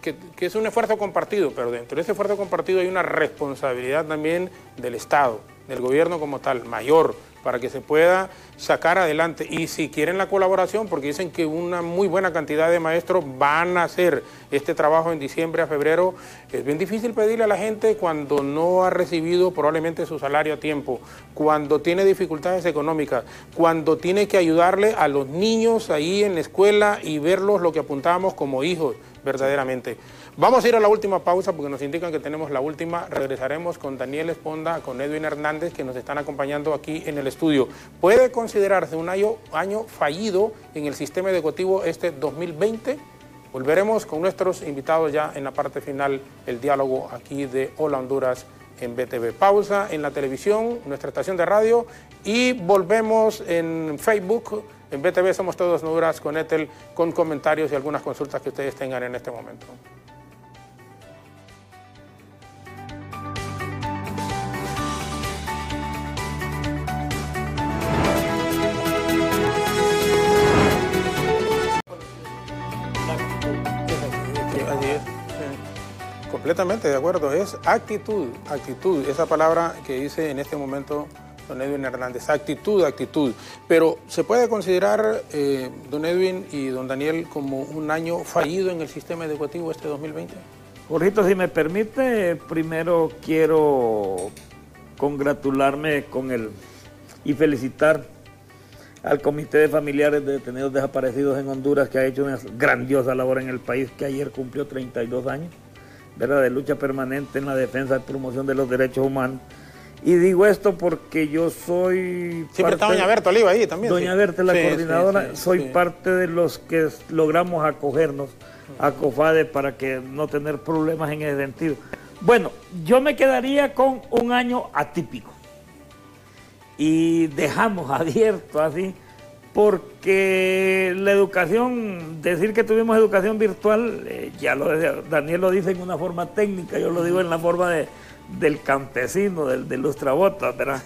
que es un esfuerzo compartido, pero dentro de ese esfuerzo compartido hay una responsabilidad también del Estado, del gobierno como tal, mayor, para que se pueda sacar adelante. Y si quieren la colaboración, porque dicen que una muy buena cantidad de maestros van a hacer este trabajo en diciembre a febrero, es bien difícil pedirle a la gente cuando no ha recibido probablemente su salario a tiempo, cuando tiene dificultades económicas, cuando tiene que ayudarle a los niños ahí en la escuela y verlos lo que apuntábamos como hijos verdaderamente. Vamos a ir a la última pausa porque nos indican que tenemos la última. Regresaremos con Daniel Esponda, con Edwin Hernández, que nos están acompañando aquí en el estudio. ¿Puede considerarse un año fallido en el sistema educativo este 2020? Volveremos con nuestros invitados ya en la parte final, el diálogo aquí de Hola Honduras en BTV. Pausa en la televisión, nuestra estación de radio, y volvemos en Facebook. En BTV Somos Todos Honduras con Ethel, con comentarios y algunas consultas que ustedes tengan en este momento. Completamente de acuerdo, es actitud, esa palabra que dice en este momento don Edwin Hernández, actitud. Pero ¿se puede considerar, don Edwin y don Daniel, como un año fallido en el sistema educativo este 2020? Jorgito, si me permite, primero quiero congratularme y felicitar al Comité de Familiares de Detenidos Desaparecidos en Honduras, que ha hecho una grandiosa labor en el país, que ayer cumplió 32 años, ¿verdad?, de lucha permanente en la defensa y promoción de los derechos humanos. Y digo esto porque yo soy... Siempre está doña Berta Oliva ahí también. Doña Berta, la coordinadora, soy parte de los que logramos acogernos a COFADE para que no tener problemas en ese sentido. Bueno, yo me quedaría con un año atípico. Y dejamos abierto así, porque la educación, decir que tuvimos educación virtual, ya lo decía, Daniel lo dice en una forma técnica, yo lo digo en la forma del campesino, del lustrabotas, ¿verdad?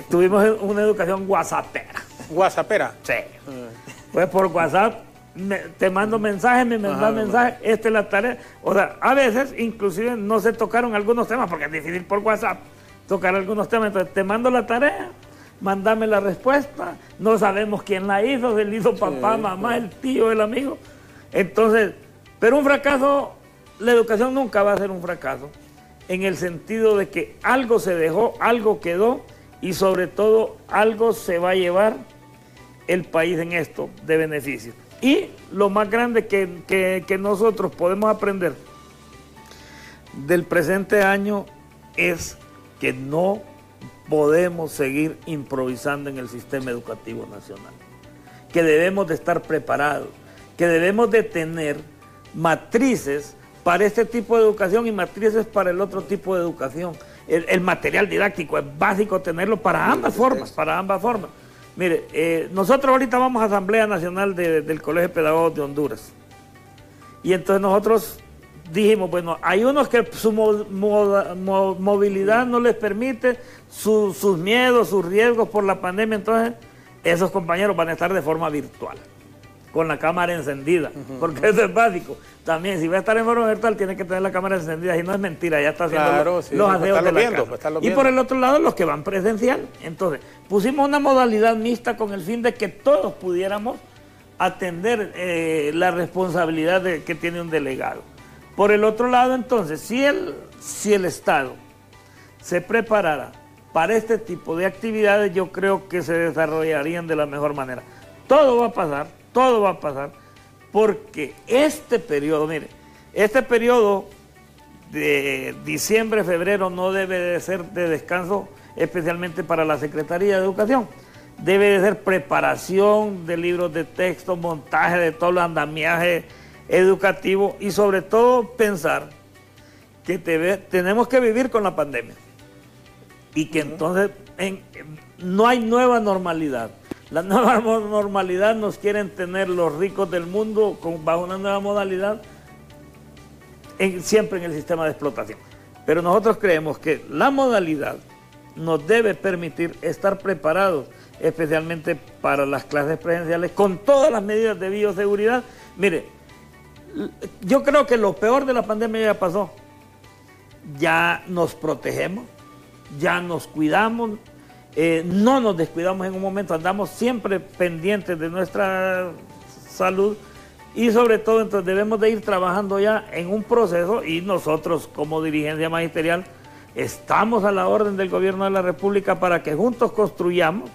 Tuvimos una educación whatsappera. ¿Whatsappera? Sí. Pues por WhatsApp te mando mensajes, me mandas mensajes, esta es la tarea. O sea, a veces inclusive no se tocaron algunos temas, porque es difícil por WhatsApp tocar algunos temas, entonces te mando la tarea, mándame la respuesta, no sabemos quién la hizo, si la hizo papá, mamá, el tío, el amigo. Entonces, pero un fracaso, la educación nunca va a ser un fracaso, en el sentido de que algo se dejó, algo quedó, y sobre todo algo se va a llevar el país en esto de beneficio. Y lo más grande que nosotros podemos aprender del presente año es que no podemos seguir improvisando en el sistema educativo nacional, que debemos de estar preparados, que debemos de tener matrices para este tipo de educación y matrices para el otro tipo de educación. El material didáctico es básico tenerlo para ambas formas, Mire, nosotros ahorita vamos a Asamblea Nacional del Colegio de Pedagogos de Honduras, y entonces nosotros dijimos, bueno, hay unos que su movilidad no les permite, sus miedos, sus riesgos por la pandemia, entonces esos compañeros van a estar de forma virtual, con la cámara encendida, porque eso es básico. También, si va a estar en forma virtual, tiene que tener la cámara encendida, y no es mentira, ya está haciendo los aseos de la casa. Y por el otro lado, los que van presencial. Entonces, pusimos una modalidad mixta con el fin de que todos pudiéramos atender la responsabilidad que tiene un delegado. Por el otro lado, entonces, si el Estado se preparara para este tipo de actividades, yo creo que se desarrollarían de la mejor manera. Todo va a pasar, porque este periodo, mire, este periodo de diciembre, febrero no debe de ser de descanso, especialmente para la Secretaría de Educación. Debe de ser preparación de libros de texto, montaje de todo el andamiaje educativo, y sobre todo pensar que tenemos que vivir con la pandemia y que entonces no hay nueva normalidad. La nueva normalidad nos quieren tener los ricos del mundo bajo una nueva modalidad, siempre en el sistema de explotación. Pero nosotros creemos que la modalidad nos debe permitir estar preparados, especialmente para las clases presenciales, con todas las medidas de bioseguridad. Mire, yo creo que lo peor de la pandemia ya pasó. Ya nos protegemos, ya nos cuidamos, no nos descuidamos en un momento, andamos siempre pendientes de nuestra salud, y sobre todo entonces debemos de ir trabajando ya en un proceso, y nosotros como dirigencia magisterial estamos a la orden del Gobierno de la República para que juntos construyamos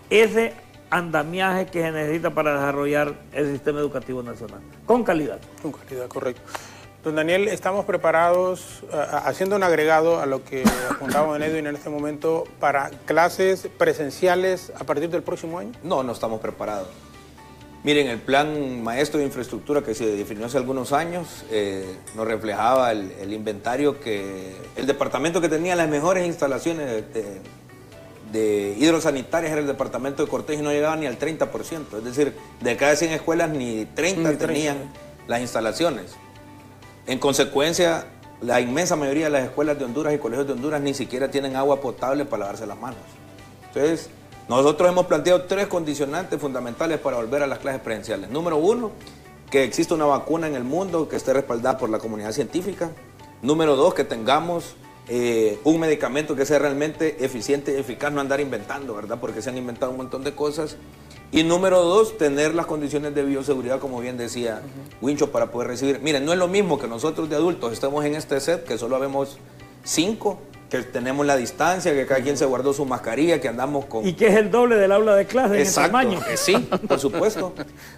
ese andamiaje que se necesita para desarrollar el sistema educativo nacional, con calidad. Con calidad, correcto. Don Daniel, ¿estamos preparados, haciendo un agregado a lo que apuntaba don Edwin en este momento, para clases presenciales a partir del próximo año? No estamos preparados. Miren, el plan maestro de infraestructura que se definió hace algunos años nos reflejaba el inventario que el departamento que tenía las mejores instalaciones de hidrosanitarias era el departamento de Cortés y no llegaba ni al 30%. Es decir, de cada 100 escuelas ni 30 tenían las instalaciones. En consecuencia, la inmensa mayoría de las escuelas de Honduras y colegios de Honduras ni siquiera tienen agua potable para lavarse las manos. Entonces, nosotros hemos planteado 3 condicionantes fundamentales para volver a las clases presenciales. Número 1, que exista una vacuna en el mundo que esté respaldada por la comunidad científica. Número 2, que tengamos un medicamento que sea realmente eficiente y eficaz, no andar inventando, ¿verdad? Porque se han inventado un montón de cosas. Y número 2, tener las condiciones de bioseguridad, como bien decía Wincho, para poder recibir. Miren, no es lo mismo que nosotros de adultos estemos en este set, que solo habemos 5, que tenemos la distancia, que cada quien se guardó su mascarilla, que andamos con... Y que es el doble del aula de clase en el tamaño. Sí, por supuesto.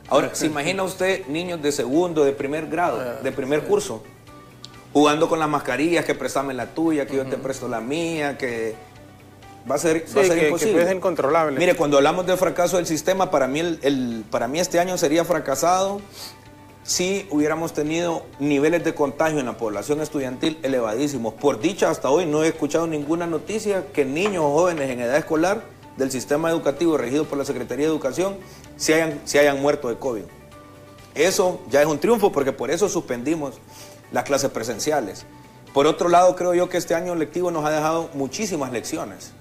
Ahora, ¿se imagina usted niños de segundo, de primer grado, de primer curso, jugando con las mascarillas, que préstame la tuya, que yo te presto la mía, que va a ser imposible? Que es incontrolable. Mire, cuando hablamos de fracaso del sistema, para mí este año sería fracasado si hubiéramos tenido niveles de contagio en la población estudiantil elevadísimos. Por dicha, hasta hoy no he escuchado ninguna noticia que niños o jóvenes en edad escolar del sistema educativo regido por la Secretaría de Educación se hayan muerto de COVID. Eso ya es un triunfo, porque por eso suspendimos las clases presenciales. Por otro lado, creo yo que este año lectivo nos ha dejado muchísimas lecciones.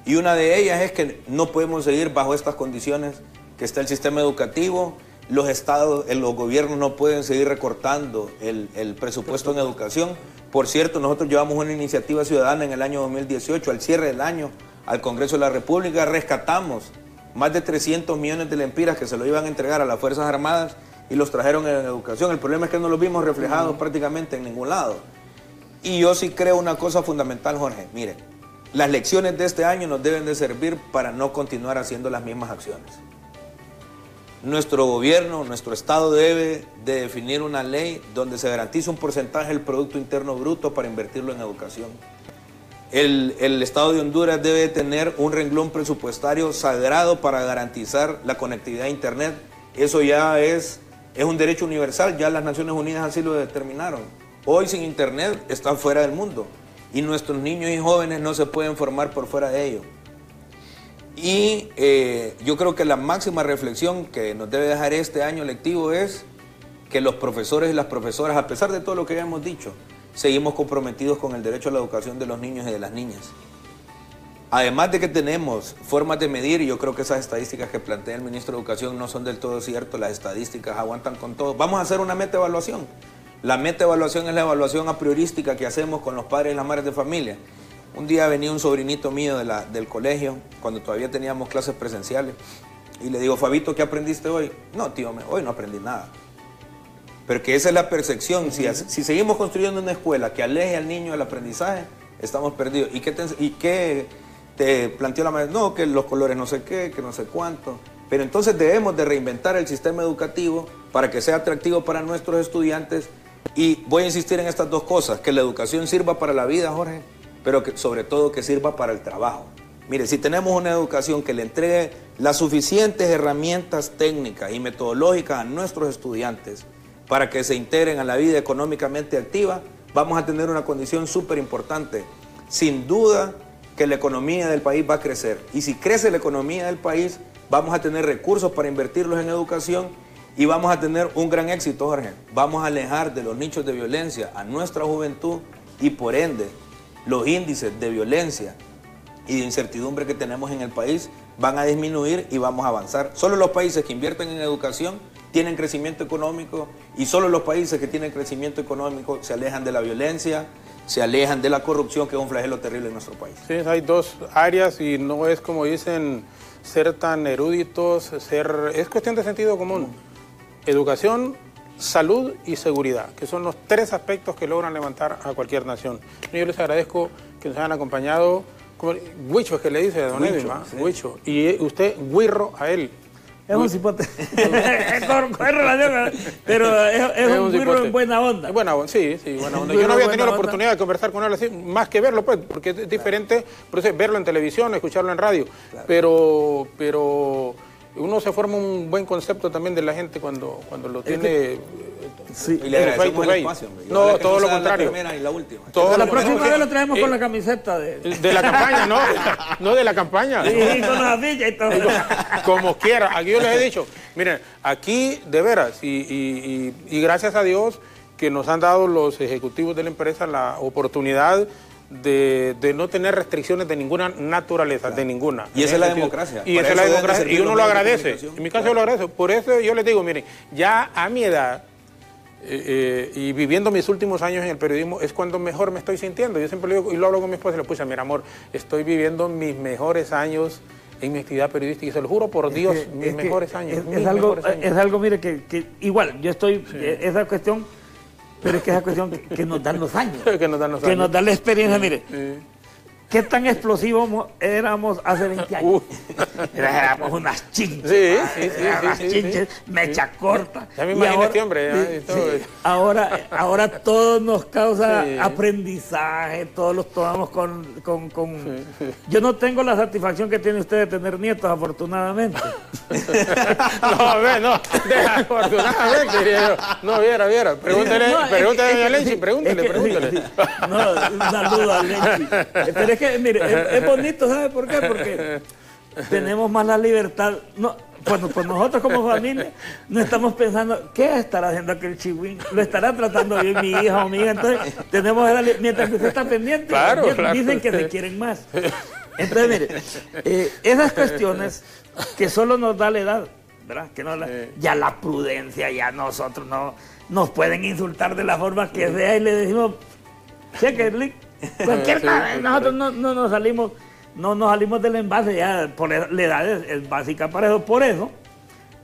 Y una de ellas es que no podemos seguir bajo estas condiciones que está el sistema educativo. Los estados, los gobiernos no pueden seguir recortando el presupuesto en educación. Por cierto, nosotros llevamos una iniciativa ciudadana en el año 2018, al cierre del año, al Congreso de la República. Rescatamos más de 300 millones de lempiras que se lo iban a entregar a las Fuerzas Armadas y los trajeron en educación. El problema es que no los vimos reflejados prácticamente en ningún lado. Y yo sí creo una cosa fundamental, Jorge. Mire, las lecciones de este año nos deben de servir para no continuar haciendo las mismas acciones. Nuestro gobierno, nuestro Estado debe de definir una ley donde se garantice un porcentaje del Producto Interno Bruto para invertirlo en educación. El Estado de Honduras debe tener un renglón presupuestario sagrado para garantizar la conectividad a Internet. Eso ya es un derecho universal, ya las Naciones Unidas así lo determinaron. Hoy sin Internet están fuera del mundo y nuestros niños y jóvenes no se pueden formar por fuera de ello. Y yo creo que la máxima reflexión que nos debe dejar este año lectivo es que los profesores y las profesoras, a pesar de todo lo que ya hemos dicho, seguimos comprometidos con el derecho a la educación de los niños y de las niñas. Además de que tenemos formas de medir, y yo creo que esas estadísticas que plantea el ministro de Educación no son del todo ciertas, las estadísticas aguantan con todo. Vamos a hacer una meta-evaluación. La meta-evaluación es la evaluación a priorística que hacemos con los padres y las madres de familia. Un día venía un sobrinito mío del colegio, cuando todavía teníamos clases presenciales, y le digo, Fabito, ¿qué aprendiste hoy? No, tío, hoy no aprendí nada. Pero que esa es la percepción. Si seguimos construyendo una escuela que aleje al niño del aprendizaje, estamos perdidos. ¿Y qué te planteó la maestra? No, que los colores no sé qué, que no sé cuánto. Pero entonces debemos de reinventar el sistema educativo para que sea atractivo para nuestros estudiantes. Y voy a insistir en estas dos cosas, que la educación sirva para la vida, Jorge, pero que sobre todo que sirva para el trabajo. Mire, si tenemos una educación que le entregue las suficientes herramientas técnicas y metodológicas a nuestros estudiantes para que se integren a la vida económicamente activa, vamos a tener una condición súper importante. Sin duda que la economía del país va a crecer. Y si crece la economía del país, vamos a tener recursos para invertirlos en educación y vamos a tener un gran éxito, Jorge. Vamos a alejar de los nichos de violencia a nuestra juventud y por ende los índices de violencia y de incertidumbre que tenemos en el país van a disminuir y vamos a avanzar. Solo los países que invierten en educación tienen crecimiento económico y solo los países que tienen crecimiento económico se alejan de la violencia, se alejan de la corrupción, que es un flagelo terrible en nuestro país. Sí, hay dos áreas y no es como dicen ser tan eruditos, es cuestión de sentido común. Educación, salud y seguridad, que son los 3 aspectos que logran levantar a cualquier nación. Yo les agradezco que nos hayan acompañado. Huicho es que le dice a don Edwin, sí. Huicho. Y usted, Huirro, a él. Es un cipote. Pero es un Huirro en buena onda. Buena onda, sí, buena onda. Yo no había tenido la oportunidad de conversar con él así, más que verlo, pues, porque es diferente, por eso verlo en televisión, escucharlo en radio. Claro. Pero uno se forma un buen concepto también de la gente cuando lo tiene. Sí. Y le agradecemos el espacio. No, todo lo contrario. La primera y la última. La próxima vez lo traemos con la camiseta de la campaña, ¿no? No de la campaña. Sí, no. Con las villas y todo. Como quiera. Aquí yo les he dicho, miren, aquí de veras, y gracias a Dios que nos han dado los ejecutivos de la empresa la oportunidad de no tener restricciones de ninguna naturaleza, de ninguna. Y esa es la democracia. Y esa es la democracia. Y uno lo agradece. En mi caso yo lo agradezco. Por eso yo les digo, miren, ya a mi edad, y viviendo mis últimos años en el periodismo, es cuando mejor me estoy sintiendo. Yo siempre lo digo, y lo hablo con mi esposa, y le puse, mira amor, estoy viviendo mis mejores años en mi actividad periodística, y se lo juro por Dios, mis mejores años. Es algo, mire, que igual, yo estoy, esa cuestión, pero es que esa cuestión que nos dan los años, que nos dan la experiencia, mire. ¿Qué tan explosivos éramos hace 20 años? Éramos unas chinches. Sí. Mecha corta. Ya me imagino este hombre. Ahora todo nos causa aprendizaje, todos los tomamos con... Yo no tengo la satisfacción que tiene usted de tener nietos, afortunadamente. No, desafortunadamente, diría yo. No, viera. Pregúntele a Lenchi, pregúntele. No, un saludo a Lenchi. Pero es que, mire, es bonito, ¿sabe por qué? Porque tenemos más la libertad. No, pues nosotros como familia no estamos pensando, ¿qué estará haciendo aquel chihuín? ¿Lo estará tratando bien mi hija o mi hija? Entonces, tenemos mientras que usted está pendiente, claro, dicen que se quieren más. Entonces, mire, esas cuestiones que solo nos da la edad, ¿verdad? Que no ya la prudencia, ya nosotros no nos pueden insultar de la forma que sea y le decimos, cheque, cualquier cosa, nosotros no nos salimos del envase, ya por la edad es básica para eso. Por eso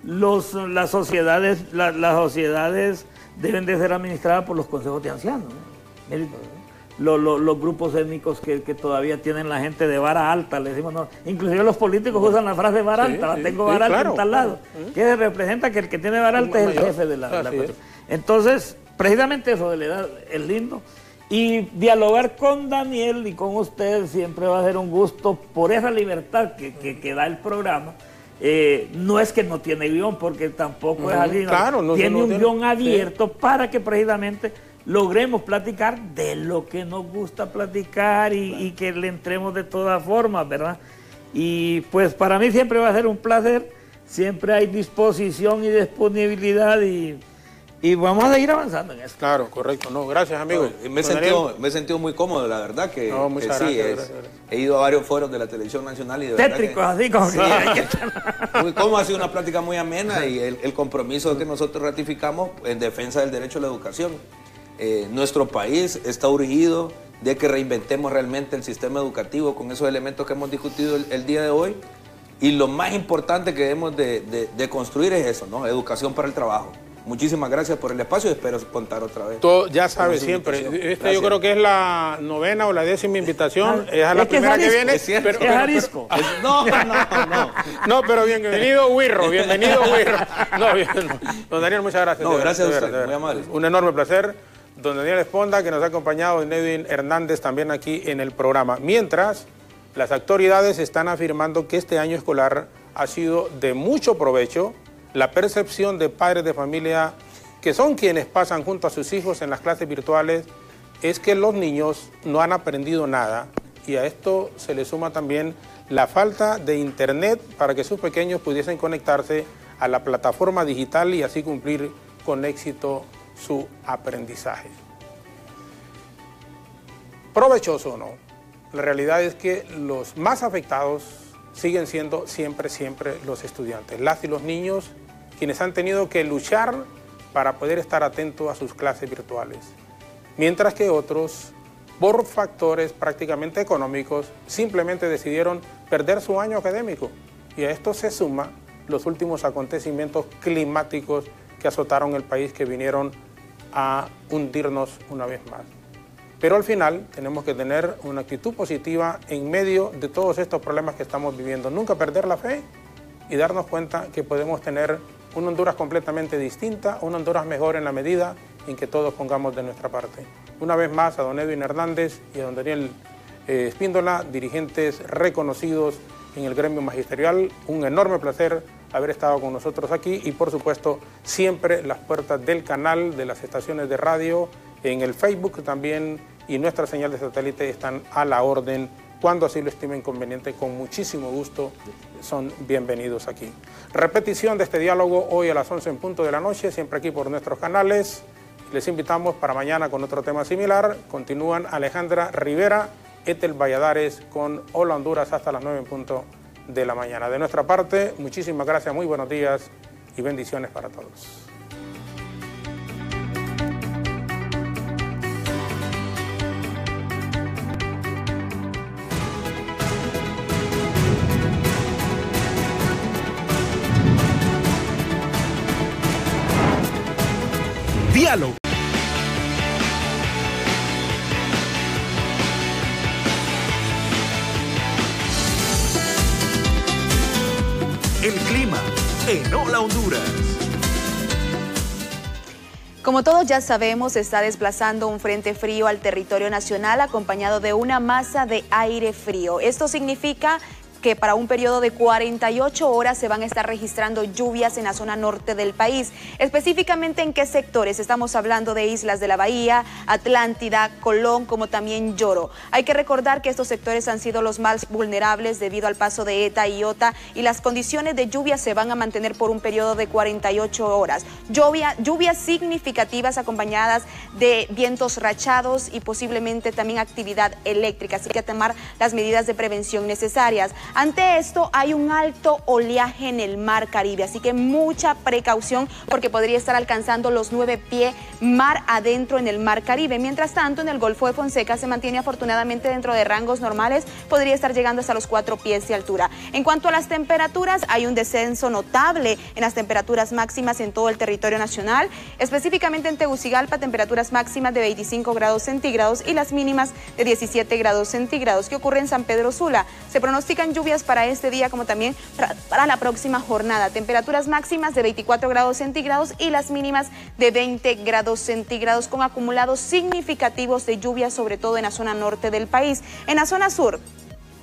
las sociedades deben de ser administradas por los consejos de ancianos, ¿no? Los grupos étnicos que todavía tienen la gente de vara alta, le decimos, no, inclusive los políticos usan la frase vara alta, tengo vara alta en tal lado, que representa que el que tiene vara alta es el jefe de la cuestión. Entonces, precisamente eso de la edad es lindo. Y dialogar con Daniel y con usted siempre va a ser un gusto por esa libertad que da el programa. No es que no tiene guión, porque tampoco es así. Claro, tiene un guión abierto para que precisamente logremos platicar de lo que nos gusta platicar y que le entremos de todas formas, ¿verdad? Y pues para mí siempre va a ser un placer, siempre hay disposición y disponibilidad y vamos a seguir avanzando en eso. Claro, correcto. No, gracias, amigo. Me he sentido muy cómodo, la verdad que, muchas gracias. He ido a varios foros de la televisión nacional y de verdad tétricos, así como que muy cómodo, ha sido una plática muy amena y el compromiso que nosotros ratificamos en defensa del derecho a la educación. Nuestro país está urgido de que reinventemos realmente el sistema educativo con esos elementos que hemos discutido el día de hoy, y lo más importante que debemos de construir es eso, ¿no? Educación para el trabajo. Muchísimas gracias por el espacio y espero contar otra vez. Todo, ya sabes, siempre. Yo creo que es la 9ª o la 10ª invitación. Es la primera que viene. Es Jalisco. No, pero bienvenido, Huirro. Don Daniel, muchas gracias. No, gracias a usted, muy amable. Un enorme placer. Don Daniel Esponda, que nos ha acompañado, y Edwin Hernández también aquí en el programa. Mientras, las autoridades están afirmando que este año escolar ha sido de mucho provecho. La percepción de padres de familia que son quienes pasan junto a sus hijos en las clases virtuales es que los niños no han aprendido nada, y a esto se le suma también la falta de internet para que sus pequeños pudiesen conectarse a la plataforma digital y así cumplir con éxito su aprendizaje. Provechoso o no, la realidad es que los más afectados siguen siendo siempre los estudiantes, las y los niños, quienes han tenido que luchar para poder estar atentos a sus clases virtuales, mientras que otros, por factores prácticamente económicos, simplemente decidieron perder su año académico, y a esto se suma los últimos acontecimientos climáticos que azotaron el país, que vinieron a hundirnos una vez más. Pero al final tenemos que tener una actitud positiva en medio de todos estos problemas que estamos viviendo. Nunca perder la fe y darnos cuenta que podemos tener una Honduras completamente distinta, una Honduras mejor en la medida en que todos pongamos de nuestra parte. Una vez más a don Edwin Hernández y a don Daniel Espíndola, dirigentes reconocidos en el gremio magisterial, un enorme placer haber estado con nosotros aquí y por supuesto siempre las puertas del canal, de las estaciones de radio, en el Facebook también y nuestra señal de satélite están a la orden. Cuando así lo estimen conveniente, con muchísimo gusto son bienvenidos aquí. Repetición de este diálogo hoy a las 11 en punto de la noche, siempre aquí por nuestros canales. Les invitamos para mañana con otro tema similar. Continúan Alejandra Rivera, Ethel Valladares con Hola Honduras hasta las 9 en punto de la mañana. De nuestra parte, muchísimas gracias, muy buenos días y bendiciones para todos. Diálogo. El clima en Hola Honduras. Como todos ya sabemos, se está desplazando un frente frío al territorio nacional acompañado de una masa de aire frío. Esto significa que para un periodo de 48 horas se van a estar registrando lluvias en la zona norte del país. Específicamente, ¿en qué sectores? Estamos hablando de Islas de la Bahía, Atlántida, Colón, como también Lloro. Hay que recordar que estos sectores han sido los más vulnerables debido al paso de ETA y IOTA y las condiciones de lluvia se van a mantener por un periodo de 48 horas. Lluvias significativas acompañadas de vientos rachados y posiblemente también actividad eléctrica, así que tomar las medidas de prevención necesarias. Ante esto hay un alto oleaje en el Mar Caribe, así que mucha precaución porque podría estar alcanzando los 9 pies mar adentro en el Mar Caribe. Mientras tanto, en el Golfo de Fonseca se mantiene afortunadamente dentro de rangos normales, podría estar llegando hasta los 4 pies de altura. En cuanto a las temperaturas, hay un descenso notable en las temperaturas máximas en todo el territorio nacional, específicamente en Tegucigalpa, temperaturas máximas de 25 grados centígrados y las mínimas de 17 grados centígrados. ¿Qué ocurre en San Pedro Sula? Se pronostican lluvias para este día como también para la próxima jornada. Temperaturas máximas de 24 grados centígrados y las mínimas de 20 grados centígrados con acumulados significativos de lluvia, sobre todo en la zona norte del país. En la zona sur,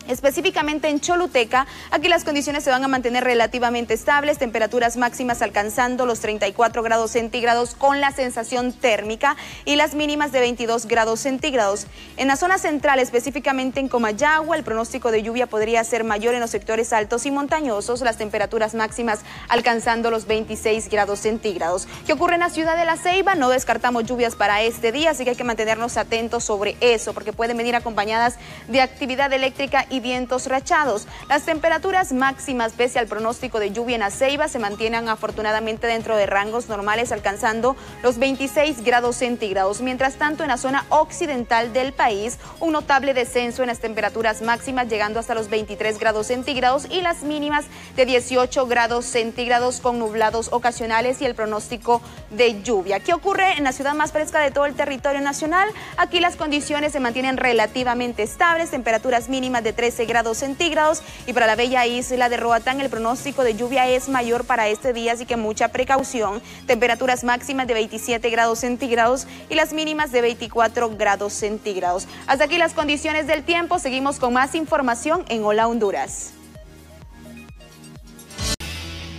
específicamente en Choluteca, aquí las condiciones se van a mantener relativamente estables, temperaturas máximas alcanzando los 34 grados centígrados con la sensación térmica y las mínimas de 22 grados centígrados. En la zona central, específicamente en Comayagua, el pronóstico de lluvia podría ser mayor en los sectores altos y montañosos, las temperaturas máximas alcanzando los 26 grados centígrados. ¿Qué ocurre en la ciudad de La Ceiba? No descartamos lluvias para este día, así que hay que mantenernos atentos sobre eso, porque pueden venir acompañadas de actividad eléctrica y vientos rachados. Las temperaturas máximas, pese al pronóstico de lluvia en La Ceiba, se mantienen afortunadamente dentro de rangos normales, alcanzando los 26 grados centígrados. Mientras tanto, en la zona occidental del país, un notable descenso en las temperaturas máximas, llegando hasta los 23 grados centígrados y las mínimas de 18 grados centígrados con nublados ocasionales y el pronóstico de lluvia. ¿Qué ocurre en la ciudad más fresca de todo el territorio nacional? Aquí las condiciones se mantienen relativamente estables, temperaturas mínimas de 13 grados centígrados y para la bella isla de Roatán el pronóstico de lluvia es mayor para este día, así que mucha precaución. Temperaturas máximas de 27 grados centígrados y las mínimas de 24 grados centígrados. Hasta aquí las condiciones del tiempo. Seguimos con más información en Hola Honduras.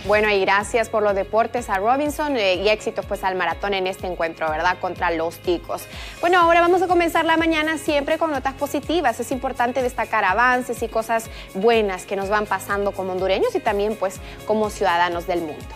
Bueno, y gracias por los deportes a Robinson y éxitos pues al maratón en este encuentro, ¿verdad? Contra los ticos. Bueno, ahora vamos a comenzar la mañana siempre con notas positivas. Es importante destacar avances y cosas buenas que nos van pasando como hondureños y también pues como ciudadanos del mundo.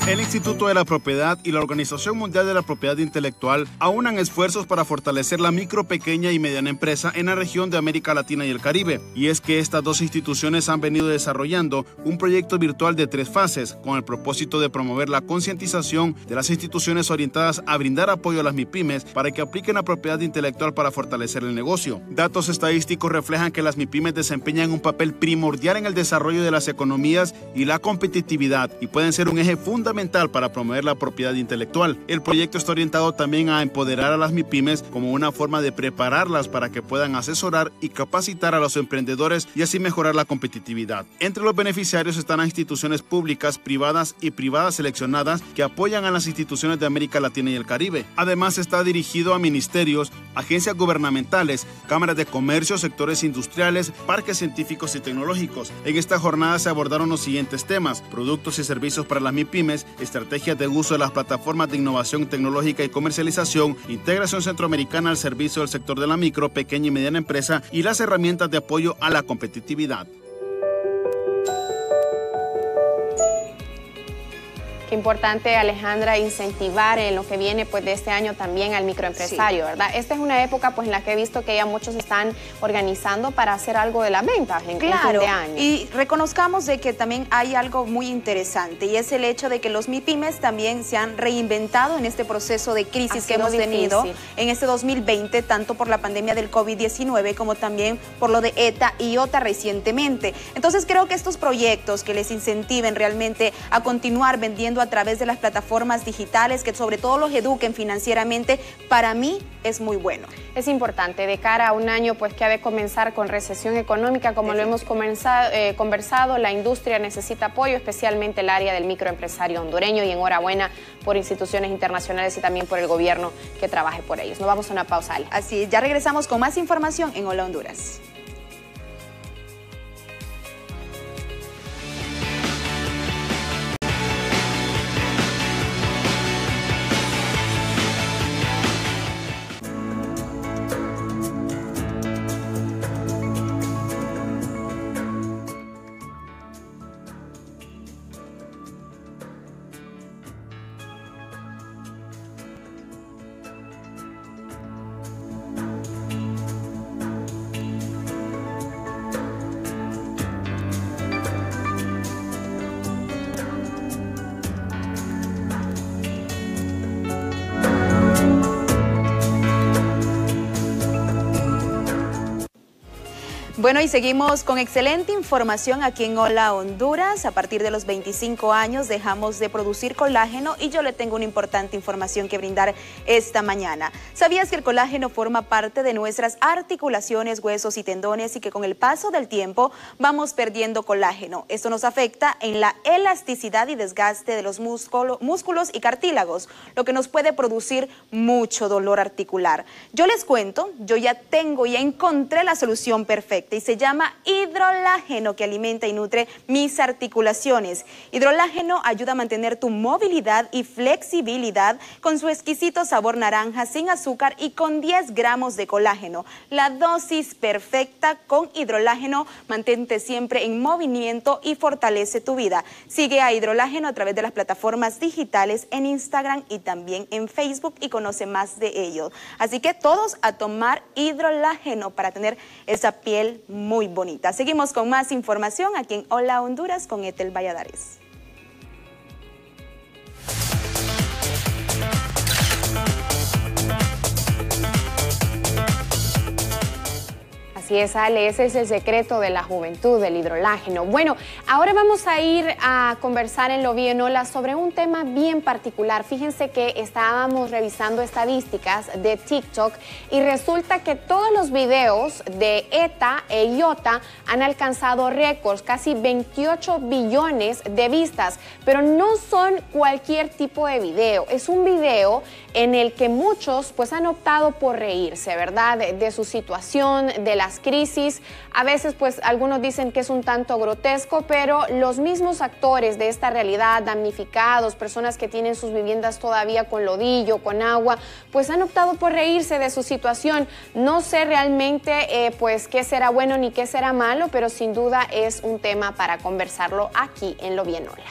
El Instituto de la Propiedad y la Organización Mundial de la Propiedad Intelectual aunan esfuerzos para fortalecer la micro, pequeña y mediana empresa en la región de América Latina y el Caribe. Y es que estas dos instituciones han venido desarrollando un proyecto virtual de 3 fases con el propósito de promover la concientización de las instituciones orientadas a brindar apoyo a las MIPYMES para que apliquen la propiedad intelectual para fortalecer el negocio. Datos estadísticos reflejan que las MIPYMES desempeñan un papel primordial en el desarrollo de las economías y la competitividad y pueden ser un eje fundamental para promover la propiedad intelectual. El proyecto está orientado también a empoderar a las MIPYMES como una forma de prepararlas para que puedan asesorar y capacitar a los emprendedores y así mejorar la competitividad. Entre los beneficiarios están las instituciones públicas, privadas y privadas seleccionadas que apoyan a las instituciones de América Latina y el Caribe. Además, está dirigido a ministerios, agencias gubernamentales, cámaras de comercio, sectores industriales, parques científicos y tecnológicos. En esta jornada se abordaron los siguientes temas: productos y servicios para las MIPYMES, estrategias de uso de las plataformas de innovación tecnológica y comercialización, integración centroamericana al servicio del sector de la micro, pequeña y mediana empresa y las herramientas de apoyo a la competitividad. Qué importante, Alejandra, incentivar en lo que viene pues de este año también al microempresario, ¿verdad? Esta es una época pues en la que he visto que ya muchos están organizando para hacer algo de la venta en fin de año. Y reconozcamos de que también hay algo muy interesante y es el hecho de que los MIPYMES también se han reinventado en este proceso de crisis que hemos tenido en este 2020, tanto por la pandemia del COVID-19 como también por lo de ETA y OTA recientemente. Entonces creo que estos proyectos que les incentiven realmente a continuar vendiendo a través de las plataformas digitales, que sobre todo los eduquen financieramente, para mí es muy bueno. Es importante de cara a un año pues que ha de comenzar con recesión económica, como lo hemos conversado, la industria necesita apoyo, especialmente el área del microempresario hondureño, y enhorabuena por instituciones internacionales y también por el gobierno que trabaje por ellos. Nos vamos a una pausa, Ale. Así es, ya regresamos con más información en Hola Honduras. Bueno, y seguimos con excelente información aquí en Hola Honduras. A partir de los 25 años dejamos de producir colágeno y yo le tengo una importante información que brindar esta mañana. ¿Sabías que el colágeno forma parte de nuestras articulaciones, huesos y tendones y que con el paso del tiempo vamos perdiendo colágeno? Esto nos afecta en la elasticidad y desgaste de los músculos y cartílagos, lo que nos puede producir mucho dolor articular. Yo les cuento, yo ya encontré la solución perfecta y se llama hidrolágeno, que alimenta y nutre mis articulaciones. Hidrolágeno ayuda a mantener tu movilidad y flexibilidad con su exquisito sabor naranja, sin azúcar y con 10 gramos de colágeno. La dosis perfecta con hidrolágeno, mantente siempre en movimiento y fortalece tu vida. Sigue a Hidrolágeno a través de las plataformas digitales en Instagram y también en Facebook y conoce más de ello. Así que todos a tomar hidrolágeno para tener esa piel muy bonita. Seguimos con más información aquí en Hola Honduras con Ethel Valladares. Así es, Ale, ese es el secreto de la juventud, del hidrolágeno. Bueno, ahora vamos a ir a conversar en Lo Vi en Hola sobre un tema bien particular. Fíjense que estábamos revisando estadísticas de TikTok y resulta que todos los videos de ETA e IOTA han alcanzado récords, casi 28 billones de vistas, pero no son cualquier tipo de video. Es un video en el que muchos pues han optado por reírse, ¿verdad? De su situación, de las crisis. A veces pues algunos dicen que es un tanto grotesco, pero los mismos actores de esta realidad, damnificados, personas que tienen sus viviendas todavía con lodillo, con agua, pues han optado por reírse de su situación. No sé realmente pues qué será bueno ni qué será malo, pero sin duda es un tema para conversarlo aquí en Lo Vi en Hola.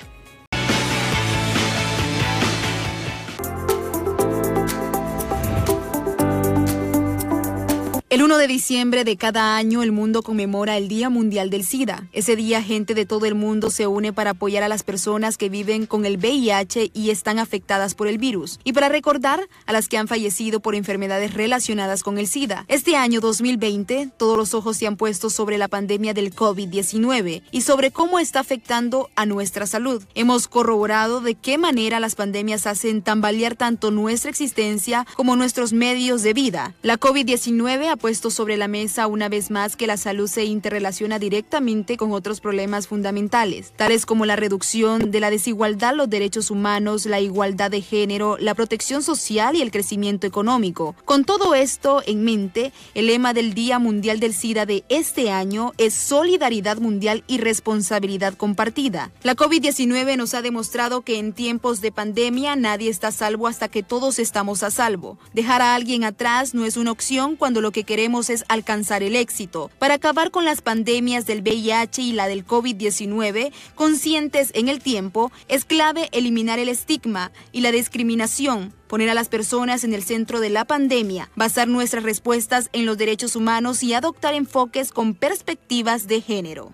El 1 de diciembre de cada año el mundo conmemora el Día Mundial del SIDA. Ese día gente de todo el mundo se une para apoyar a las personas que viven con el VIH y están afectadas por el virus, y para recordar a las que han fallecido por enfermedades relacionadas con el SIDA. Este año 2020, todos los ojos se han puesto sobre la pandemia del COVID-19 y sobre cómo está afectando a nuestra salud. Hemos corroborado de qué manera las pandemias hacen tambalear tanto nuestra existencia como nuestros medios de vida. La COVID-19 ha puesto sobre la mesa una vez más que la salud se interrelaciona directamente con otros problemas fundamentales, tales como la reducción de la desigualdad, los derechos humanos, la igualdad de género, la protección social y el crecimiento económico. Con todo esto en mente, el lema del Día Mundial del SIDA de este año es Solidaridad Mundial y Responsabilidad Compartida. La COVID-19 nos ha demostrado que en tiempos de pandemia nadie está a salvo hasta que todos estamos a salvo. Dejar a alguien atrás no es una opción cuando lo que queremos es alcanzar el éxito. Para acabar con las pandemias del VIH y la del COVID-19, conscientes en el tiempo, es clave eliminar el estigma y la discriminación, poner a las personas en el centro de la pandemia, basar nuestras respuestas en los derechos humanos y adoptar enfoques con perspectivas de género.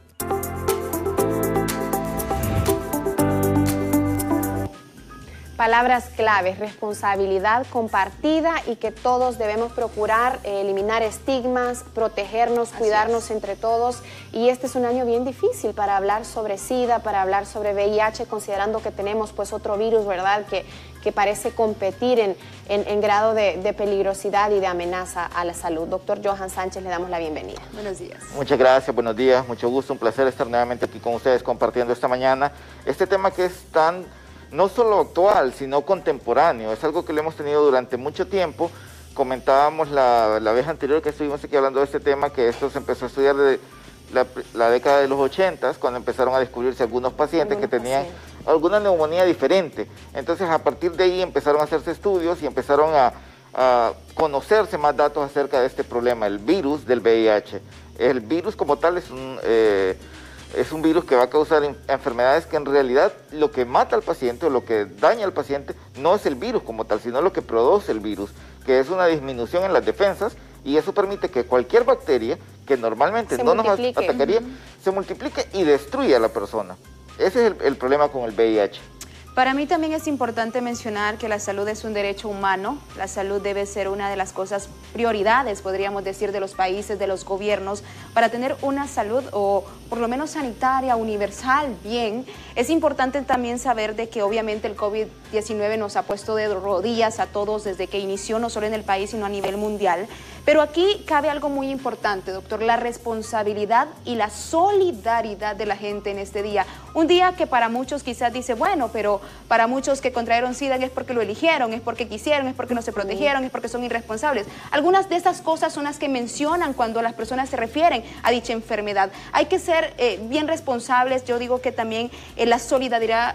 Palabras claves: responsabilidad compartida y que todos debemos procurar eliminar estigmas, protegernos, cuidarnos entre todos. Y este es un año bien difícil para hablar sobre SIDA, para hablar sobre VIH, considerando que tenemos pues otro virus, ¿verdad?, que parece competir en grado de peligrosidad y de amenaza a la salud. Doctor Johan Sánchez, le damos la bienvenida. Buenos días. Muchas gracias, buenos días, mucho gusto, un placer estar nuevamente aquí con ustedes compartiendo esta mañana este tema que es tan no solo actual, sino contemporáneo. Es algo que lo hemos tenido durante mucho tiempo. Comentábamos la vez anterior que estuvimos aquí hablando de este tema, que esto se empezó a estudiar de la década de los 80, cuando empezaron a descubrirse algunos pacientes que tenían alguna neumonía diferente. Entonces, a partir de ahí empezaron a hacerse estudios y empezaron a conocerse más datos acerca de este problema, el virus del VIH. El virus como tal es un virus que va a causar enfermedades que en realidad lo que mata al paciente o lo que daña al paciente no es el virus como tal, sino lo que produce el virus, que es una disminución en las defensas, y eso permite que cualquier bacteria que normalmente no nos atacaría, se multiplique y destruya a la persona. Ese es el problema con el VIH. Para mí también es importante mencionar que la salud es un derecho humano. La salud debe ser una de las cosas prioridades, podríamos decir, de los países, de los gobiernos, para tener una salud o por lo menos sanitaria, universal, bien. Es importante también saber de que obviamente el COVID-19 nos ha puesto de rodillas a todos desde que inició, no solo en el país, sino a nivel mundial. Pero aquí cabe algo muy importante, doctor, la responsabilidad y la solidaridad de la gente en este día. Un día que para muchos quizás dice, bueno, pero para muchos que contrajeron SIDA es porque lo eligieron, es porque quisieron, es porque no se protegieron, es porque son irresponsables. Algunas de esas cosas son las que mencionan cuando las personas se refieren a dicha enfermedad. Hay que ser bien responsables. Yo digo que también la solidaridad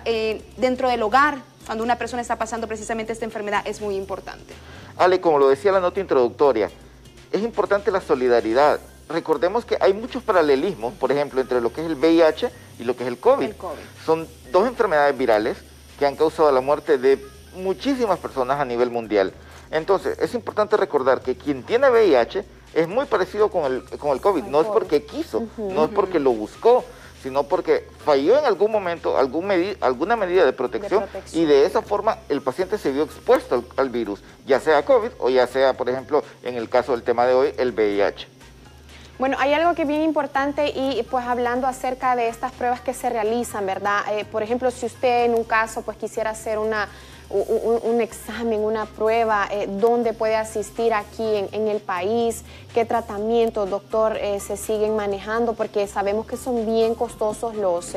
dentro del hogar, cuando una persona está pasando precisamente esta enfermedad, es muy importante. Ale, como lo decía la nota introductoria, es importante la solidaridad. Recordemos que hay muchos paralelismos, por ejemplo, entre lo que es el VIH y lo que es el COVID. Son dos enfermedades virales que han causado la muerte de muchísimas personas a nivel mundial. Entonces, es importante recordar que quien tiene VIH es muy parecido con el COVID. No es porque quiso, no es porque lo buscó, sino porque falló en algún momento alguna medida de protección, y de esa forma el paciente se vio expuesto al virus, ya sea COVID o ya sea, por ejemplo, en el caso del tema de hoy, el VIH. Bueno, hay algo que es bien importante y pues hablando acerca de estas pruebas que se realizan, ¿verdad? Por ejemplo, si usted en un caso pues quisiera hacer un examen, una prueba, ¿dónde puede asistir aquí en el país? ¿Qué tratamientos, doctor, se siguen manejando? Porque sabemos que son bien costosos los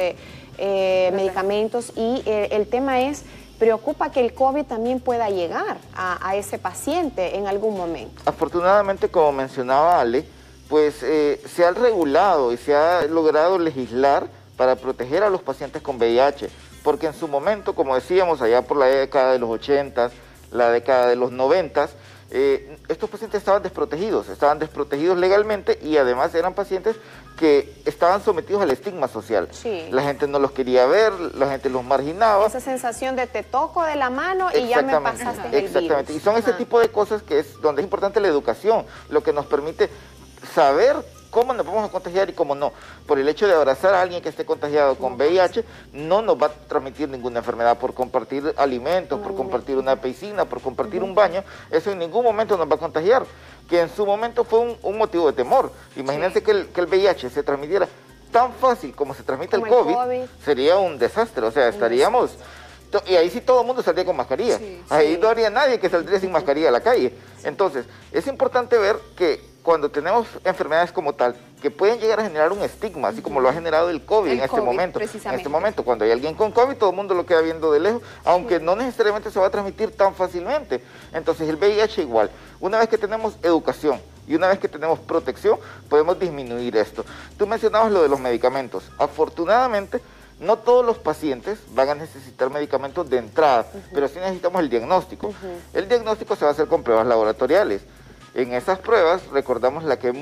medicamentos y el tema es, preocupa que el COVID también pueda llegar a ese paciente en algún momento. Afortunadamente, como mencionaba Ale, pues se ha regulado y se ha logrado legislar para proteger a los pacientes con VIH, porque en su momento, como decíamos, allá por la década de los 80, la década de los 90, estos pacientes estaban desprotegidos legalmente, y además eran pacientes que estaban sometidos al estigma social. Sí. La gente no los quería ver, la gente los marginaba. Esa sensación de te toco de la mano y ya me pasaste el virus. Exactamente, y son ese tipo de cosas que es donde es importante la educación, lo que nos permite saber cómo nos vamos a contagiar y cómo no. Por el hecho de abrazar a alguien que esté contagiado con VIH, no nos va a transmitir ninguna enfermedad por compartir alimentos, por compartir una piscina, por compartir un baño. Eso en ningún momento nos va a contagiar, que en su momento fue un motivo de temor. Imagínense que el VIH se transmitiera tan fácil como se transmite el COVID, sería un desastre. O sea, estaríamos... Y ahí sí todo el mundo saldría con mascarilla. Ahí no habría nadie que saldría sin mascarilla a la calle. Entonces, es importante ver que cuando tenemos enfermedades como tal, que pueden llegar a generar un estigma, así como lo ha generado el COVID en este momento. En este momento, cuando hay alguien con COVID, todo el mundo lo queda viendo de lejos, aunque no necesariamente se va a transmitir tan fácilmente. Entonces el VIH igual. Una vez que tenemos educación y una vez que tenemos protección, podemos disminuir esto. Tú mencionabas lo de los medicamentos. Afortunadamente, no todos los pacientes van a necesitar medicamentos de entrada, pero sí necesitamos el diagnóstico. El diagnóstico se va a hacer con pruebas laboratoriales. En esas pruebas, recordamos la que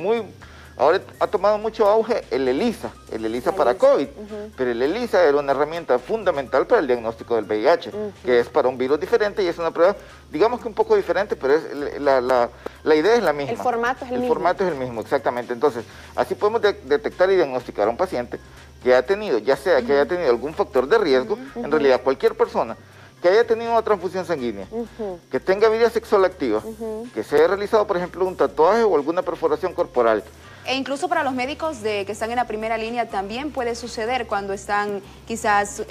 ahora ha tomado mucho auge el ELISA para COVID, pero el ELISA era una herramienta fundamental para el diagnóstico del VIH, que es para un virus diferente y es una prueba, digamos que un poco diferente, pero es la idea es la misma. El formato es el mismo. El formato es el mismo, exactamente. Entonces, así podemos detectar y diagnosticar a un paciente que ha tenido, ya sea que haya tenido algún factor de riesgo, en realidad cualquier persona que haya tenido una transfusión sanguínea, que tenga vida sexual activa, que se haya realizado, por ejemplo, un tatuaje o alguna perforación corporal. E incluso para los médicos que están en la primera línea también puede suceder cuando están quizás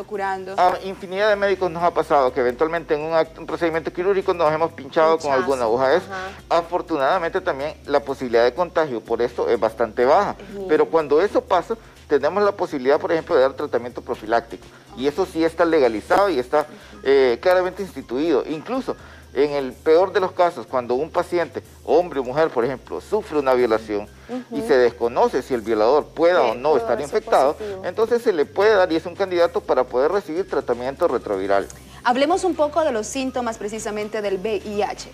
curando. A infinidad de médicos nos ha pasado que eventualmente en un procedimiento quirúrgico nos hemos pinchado con alguna aguja. Afortunadamente también la posibilidad de contagio por esto es bastante baja, pero cuando eso pasa tenemos la posibilidad, por ejemplo, de dar tratamiento profiláctico y eso sí está legalizado y está claramente instituido. Incluso en el peor de los casos, cuando un paciente, hombre o mujer, por ejemplo, sufre una violación y se desconoce si el violador pueda o no estar infectado, entonces se le puede dar y es un candidato para poder recibir tratamiento retroviral. Hablemos un poco de los síntomas precisamente del VIH.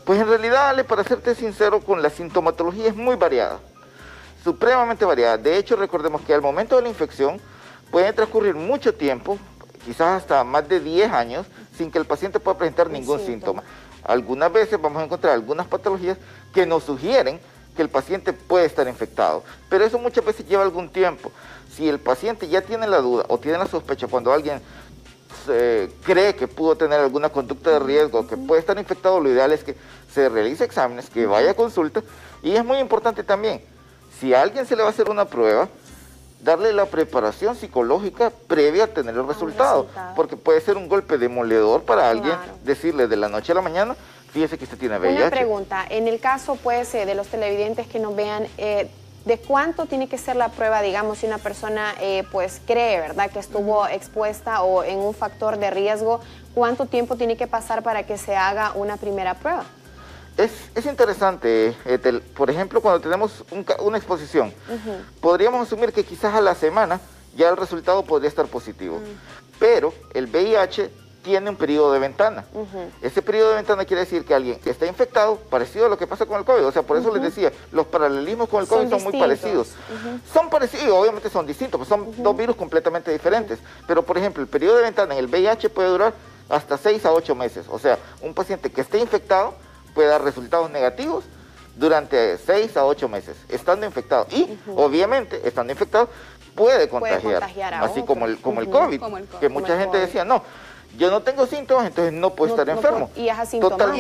Pues en realidad, Ale, para serte sincero, con la sintomatología es muy variada, supremamente variada. De hecho, recordemos que al momento de la infección puede transcurrir mucho tiempo, quizás hasta más de 10 años, sin que el paciente pueda presentar ningún síntoma. Algunas veces vamos a encontrar algunas patologías que nos sugieren que el paciente puede estar infectado, pero eso muchas veces lleva algún tiempo. Si el paciente ya tiene la duda o tiene la sospecha cuando alguien cree que pudo tener alguna conducta de riesgo, que puede estar infectado, lo ideal es que se realice exámenes, que vaya a consulta, y es muy importante también, si a alguien se le va a hacer una prueba, darle la preparación psicológica previa a tener el resultado, porque puede ser un golpe demoledor para alguien decirle de la noche a la mañana, fíjese que usted tiene VIH. Una pregunta, en el caso pues de los televidentes que nos vean, ¿de cuánto tiene que ser la prueba, digamos, si una persona pues cree, ¿verdad?, que estuvo expuesta o en un factor de riesgo? ¿Cuánto tiempo tiene que pasar para que se haga una primera prueba? Es interesante, por ejemplo, cuando tenemos una exposición, podríamos asumir que quizás a la semana ya el resultado podría estar positivo, pero el VIH tiene un periodo de ventana. Ese periodo de ventana quiere decir que alguien que está infectado, parecido a lo que pasa con el COVID, o sea, por eso les decía, los paralelismos con el COVID son muy parecidos. Son parecidos, obviamente son distintos, pues son dos virus completamente diferentes, pero por ejemplo, el periodo de ventana en el VIH puede durar hasta 6 a 8 meses, o sea, un paciente que esté infectado puede dar resultados negativos durante 6 a 8 meses, estando infectado. Y, obviamente, estando infectado, puede contagiar así como el COVID, que mucha gente decía, no, yo no tengo síntomas, entonces no puedo estar enfermo. Y es asintomático.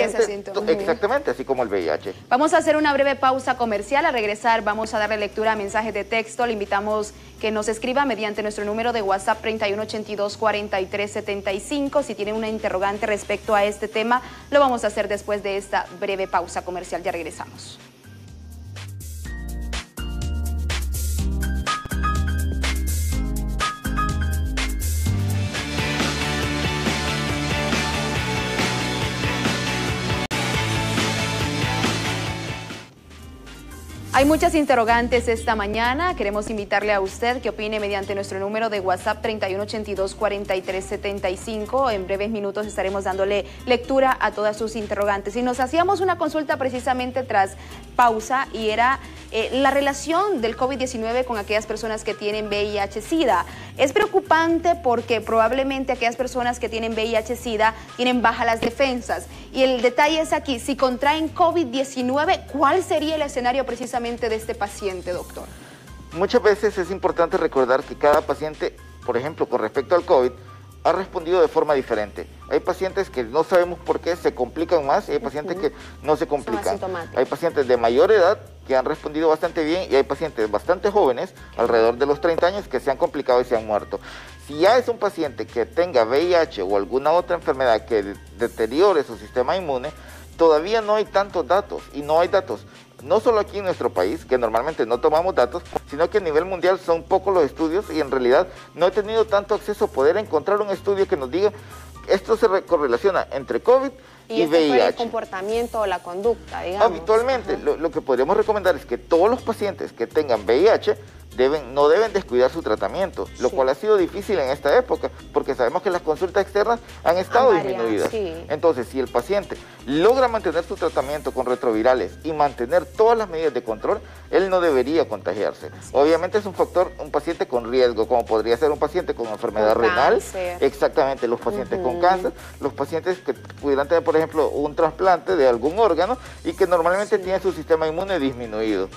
Exactamente, así como el VIH. Vamos a hacer una breve pausa comercial. Al regresar vamos a darle lectura a mensajes de texto. Le invitamos que nos escriba mediante nuestro número de WhatsApp 3182-4375. Si tienen una interrogante respecto a este tema, lo vamos a hacer después de esta breve pausa comercial. Ya regresamos. Hay muchas interrogantes esta mañana. Queremos invitarle a usted que opine mediante nuestro número de WhatsApp 3182-4375. En breves minutos estaremos dándole lectura a todas sus interrogantes. Y nos hacíamos una consulta precisamente tras pausa y era la relación del COVID-19 con aquellas personas que tienen VIH-Sida. Es preocupante porque probablemente aquellas personas que tienen VIH-Sida tienen bajas las defensas. Y el detalle es aquí, si contraen COVID-19, ¿cuál sería el escenario precisamente de este paciente, doctor? Muchas veces es importante recordar que cada paciente, por ejemplo, con respecto al COVID, ha respondido de forma diferente. Hay pacientes que no sabemos por qué se complican más y hay pacientes que no se complican. Hay pacientes de mayor edad que han respondido bastante bien y hay pacientes bastante jóvenes, alrededor de los 30 años, que se han complicado y se han muerto. Si ya es un paciente que tenga VIH o alguna otra enfermedad que deteriore su sistema inmune, todavía no hay tantos datos, y no hay datos no solo aquí en nuestro país, que normalmente no tomamos datos, sino que a nivel mundial son pocos los estudios, y en realidad no he tenido tanto acceso a poder encontrar un estudio que nos diga esto se correlaciona entre COVID y VIH. El comportamiento o la conducta, digamos. Habitualmente, lo que podríamos recomendar es que todos los pacientes que tengan VIH no deben descuidar su tratamiento, lo cual ha sido difícil en esta época, porque sabemos que las consultas externas han estado disminuidas. Entonces, si el paciente logra mantener su tratamiento con retrovirales y mantener todas las medidas de control, él no debería contagiarse. Obviamente es un factor, un paciente con riesgo, como podría ser un paciente con enfermedad renal, exactamente, los pacientes con cáncer, los pacientes que pudieran tener, por ejemplo, un trasplante de algún órgano y que normalmente tienen su sistema inmune disminuido.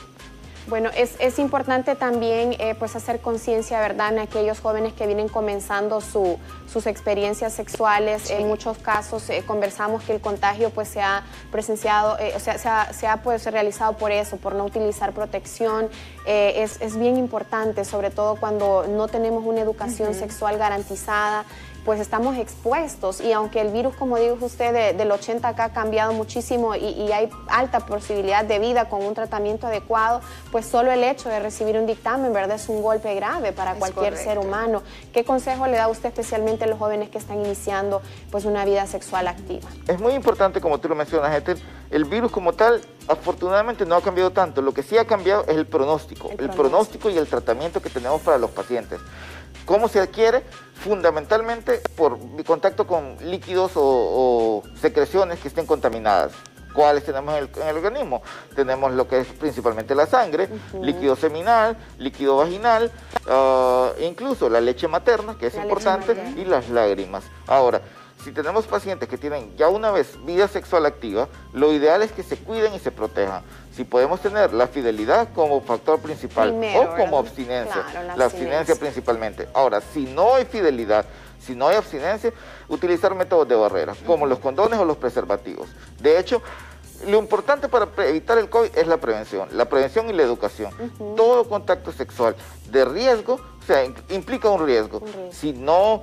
Bueno, es importante también pues hacer conciencia, ¿verdad?, en aquellos jóvenes que vienen comenzando sus experiencias sexuales. En muchos casos conversamos que el contagio pues se ha presenciado, se ha pues realizado por eso, por no utilizar protección. Es bien importante, sobre todo cuando no tenemos una educación sexual garantizada, pues estamos expuestos, y aunque el virus, como dijo usted, del 80 acá ha cambiado muchísimo y hay alta posibilidad de vida con un tratamiento adecuado, pues solo el hecho de recibir un dictamen, ¿verdad?, es un golpe grave para cualquier ser humano. ¿Qué consejo le da usted especialmente a los jóvenes que están iniciando pues una vida sexual activa? Es muy importante, como tú lo mencionas, Ethel, el virus como tal afortunadamente no ha cambiado tanto. Lo que sí ha cambiado es el pronóstico y el tratamiento que tenemos para los pacientes. ¿Cómo se adquiere? Fundamentalmente por contacto con líquidos o secreciones que estén contaminadas. ¿Cuáles tenemos en el organismo? Tenemos lo que es principalmente la sangre, líquido seminal, líquido vaginal, incluso la leche materna, que es importante, y las lágrimas. Ahora, si tenemos pacientes que tienen ya una vez vida sexual activa, lo ideal es que se cuiden y se protejan. Si podemos tener la fidelidad como factor principal o como abstinencia, la abstinencia principalmente. Ahora, si no hay fidelidad, si no hay abstinencia, utilizar métodos de barrera, como los condones o los preservativos. De hecho, lo importante para evitar el COVID es la prevención y la educación. Todo contacto sexual de riesgo, o sea, implica un riesgo. Si no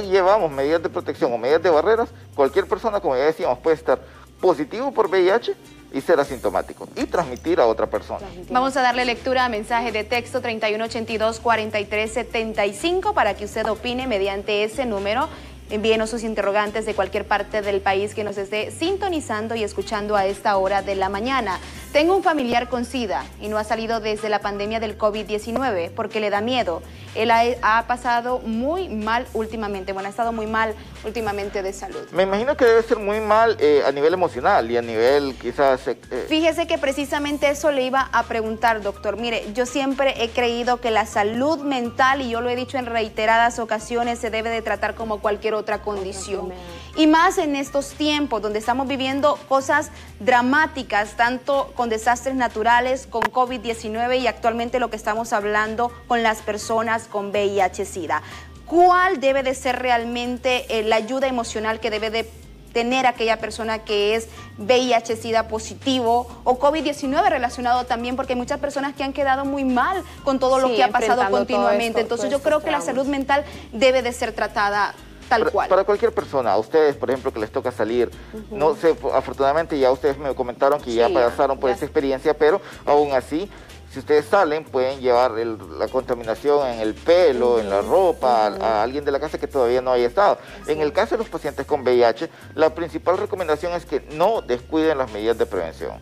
llevamos medidas de protección o medidas de barreras, cualquier persona, como ya decíamos, puede estar positivo por VIH y ser asintomático y transmitir a otra persona. Vamos a darle lectura a mensaje de texto 3182-4375 para que usted opine mediante ese número. Envíenos sus interrogantes de cualquier parte del país que nos esté sintonizando y escuchando a esta hora de la mañana. Tengo un familiar con SIDA y no ha salido desde la pandemia del COVID-19 porque le da miedo. Él ha pasado muy mal últimamente, ha estado muy mal últimamente de salud. Me imagino que debe ser muy mal a nivel emocional y a nivel quizás... Fíjese que precisamente eso le iba a preguntar, doctor. Mire, yo siempre he creído que la salud mental, y yo lo he dicho en reiteradas ocasiones, se debe de tratar como cualquier otra condición. Y más en estos tiempos donde estamos viviendo cosas dramáticas, tanto con desastres naturales, con COVID-19 y actualmente lo que estamos hablando con las personas con VIH-Sida. ¿Cuál debe de ser realmente la ayuda emocional que debe de tener aquella persona que es VIH-Sida positivo o COVID-19 relacionado también? Porque hay muchas personas que han quedado muy mal con todo lo que ha pasado continuamente. Entonces yo creo que la salud mental debe de ser tratada tal cual. Para cualquier persona, a ustedes, por ejemplo, que les toca salir, no sé, afortunadamente ya ustedes me comentaron que ya pasaron por esa experiencia, pero aún así, si ustedes salen, pueden llevar la contaminación en el pelo, en la ropa, a alguien de la casa que todavía no haya estado. En el caso de los pacientes con VIH, la principal recomendación es que no descuiden las medidas de prevención.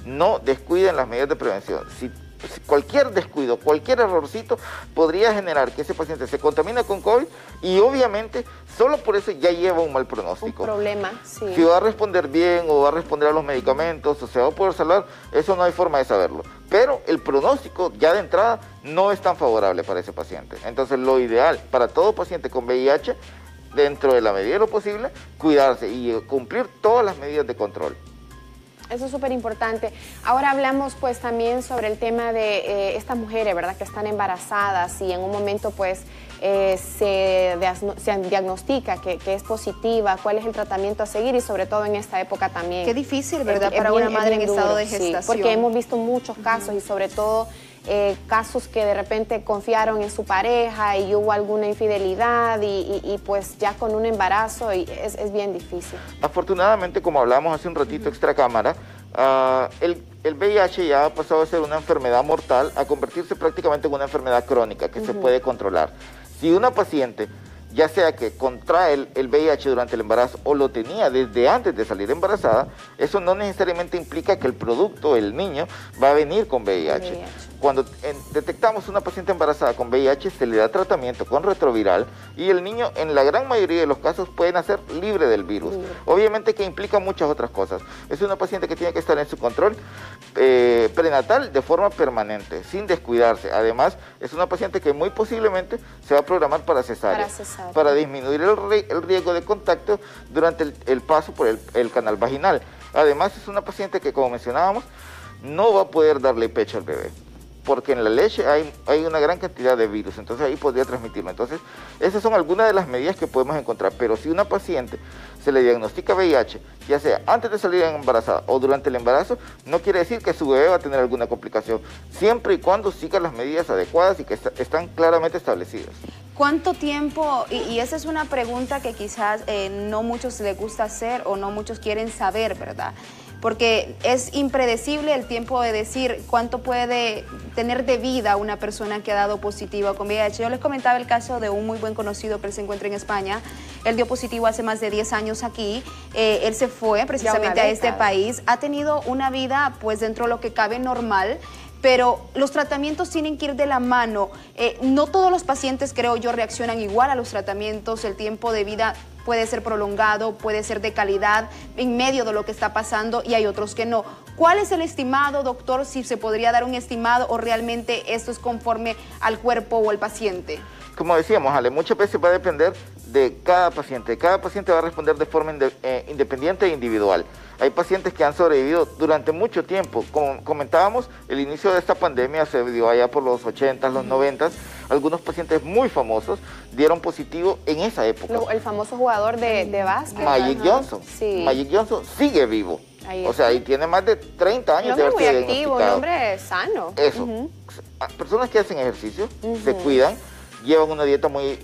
No descuiden las medidas de prevención. Si cualquier descuido, cualquier errorcito podría generar que ese paciente se contamine con COVID y obviamente solo por eso ya lleva un mal pronóstico. Un problema, sí. Si va a responder bien o va a responder a los medicamentos o se va a poder salvar, eso no hay forma de saberlo. Pero el pronóstico ya de entrada no es tan favorable para ese paciente. Entonces lo ideal para todo paciente con VIH, dentro de la medida de lo posible, cuidarse y cumplir todas las medidas de control. Eso es súper importante. Ahora hablamos pues también sobre el tema de estas mujeres, ¿verdad?, que están embarazadas y en un momento pues se diagnostica que es positiva. ¿Cuál es el tratamiento a seguir? Y sobre todo en esta época también. Qué difícil, ¿verdad?, para una madre en estado de gestación. Sí, porque hemos visto muchos casos y sobre todo casos que de repente confiaron en su pareja y hubo alguna infidelidad y pues ya con un embarazo es bien difícil. Afortunadamente, como hablábamos hace un ratito extra cámara, el VIH ya ha pasado de ser una enfermedad mortal a convertirse prácticamente en una enfermedad crónica que se puede controlar. Si una paciente, ya sea que contrae el VIH durante el embarazo o lo tenía desde antes de salir embarazada, eso no necesariamente implica que el producto, el niño, va a venir con VIH. Cuando detectamos una paciente embarazada con VIH, se le da tratamiento con retroviral y el niño, en la gran mayoría de los casos, puede nacer libre del virus. Obviamente que implica muchas otras cosas. Es una paciente que tiene que estar en su control prenatal de forma permanente, sin descuidarse. Además, es una paciente que muy posiblemente se va a programar para cesárea, para disminuir el riesgo de contacto durante el paso por el canal vaginal. Además, es una paciente que, como mencionábamos, no va a poder darle pecho al bebé, porque en la leche hay una gran cantidad de virus, entonces ahí podría transmitirlo. Entonces, esas son algunas de las medidas que podemos encontrar, pero si una paciente se le diagnostica VIH, ya sea antes de salir embarazada o durante el embarazo, no quiere decir que su bebé va a tener alguna complicación, siempre y cuando siga las medidas adecuadas y que están claramente establecidas. ¿Cuánto tiempo? Y esa es una pregunta que quizás no muchos les gusta hacer o no muchos quieren saber, ¿verdad? Porque es impredecible el tiempo de decir cuánto puede tener de vida una persona que ha dado positivo con VIH. Yo les comentaba el caso de un muy buen conocido que él se encuentra en España. Él dio positivo hace más de 10 años aquí. Él se fue precisamente a este país. Ha tenido una vida, pues, dentro de lo que cabe normal, pero los tratamientos tienen que ir de la mano. No todos los pacientes, creo yo, reaccionan igual a los tratamientos. El tiempo de vida puede ser prolongado, puede ser de calidad en medio de lo que está pasando y hay otros que no. ¿Cuál es el estimado, doctor? Si se podría dar un estimado o realmente esto es conforme al cuerpo o al paciente. Como decíamos, Ale, muchas veces va a depender de cada paciente. Cada paciente va a responder de forma independiente e individual. Hay pacientes que han sobrevivido durante mucho tiempo. Como comentábamos, el inicio de esta pandemia se dio allá por los 80s, los 90s. Algunos pacientes muy famosos dieron positivo en esa época. El famoso jugador de básquet. Magic Johnson. Sí. Magic Johnson sigue vivo. O sea, y tiene más de 30 años de haberse diagnosticado. Un hombre muy activo, un hombre sano. Eso. Personas que hacen ejercicio, se cuidan, llevan una dieta muy,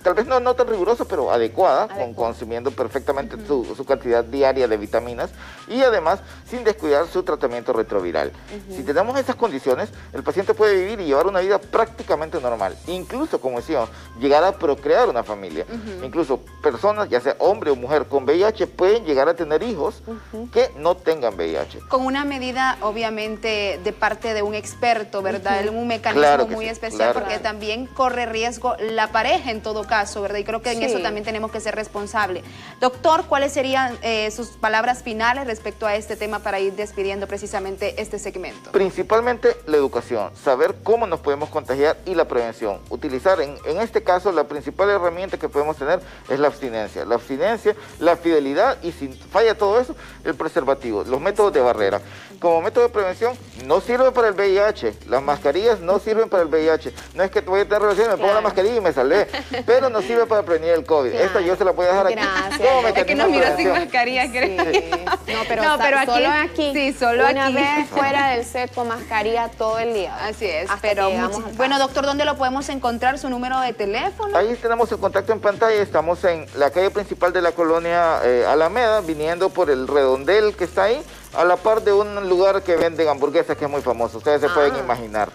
tal vez no tan rigurosa, pero adecuada, consumiendo perfectamente su cantidad diaria de vitaminas y además sin descuidar su tratamiento retroviral. Si tenemos esas condiciones, el paciente puede vivir y llevar una vida prácticamente normal. Incluso, como decíamos, llegar a procrear una familia. Incluso personas, ya sea hombre o mujer con VIH, pueden llegar a tener hijos que no tengan VIH. Con una medida, obviamente, de parte de un experto, ¿verdad? Un mecanismo muy especial, porque también corre riesgo la pareja en todo caso, ¿verdad? Y creo que en eso también tenemos que ser responsables. Doctor, ¿cuáles serían sus palabras finales respecto a este tema para ir despidiendo precisamente este segmento? Principalmente la educación, saber cómo nos podemos contagiar y la prevención. Utilizar, en este caso, la principal herramienta que podemos tener es la abstinencia. La abstinencia, la fidelidad y si falla todo eso, el preservativo, los métodos de barrera. Como método de prevención, no sirve para el VIH. Las mascarillas no sirven para el VIH. No es que voy a tener relación, me pongo la mascarilla y me salvé. Pero no sirve para prevenir el COVID. Esta yo se la voy a dejar aquí. Gracias. Es que nos miró sin mascarilla, creo. No, pero aquí, solo aquí. Sí, solo una vez fuera del set con mascarilla todo el día. Así es. Pero bueno, doctor, ¿dónde lo podemos encontrar? ¿Su número de teléfono? Ahí tenemos el contacto en pantalla. Estamos en la calle principal de la colonia Alameda, viniendo por el redondel que está ahí, a la par de un lugar que venden hamburguesas que es muy famoso. Ustedes se pueden imaginar.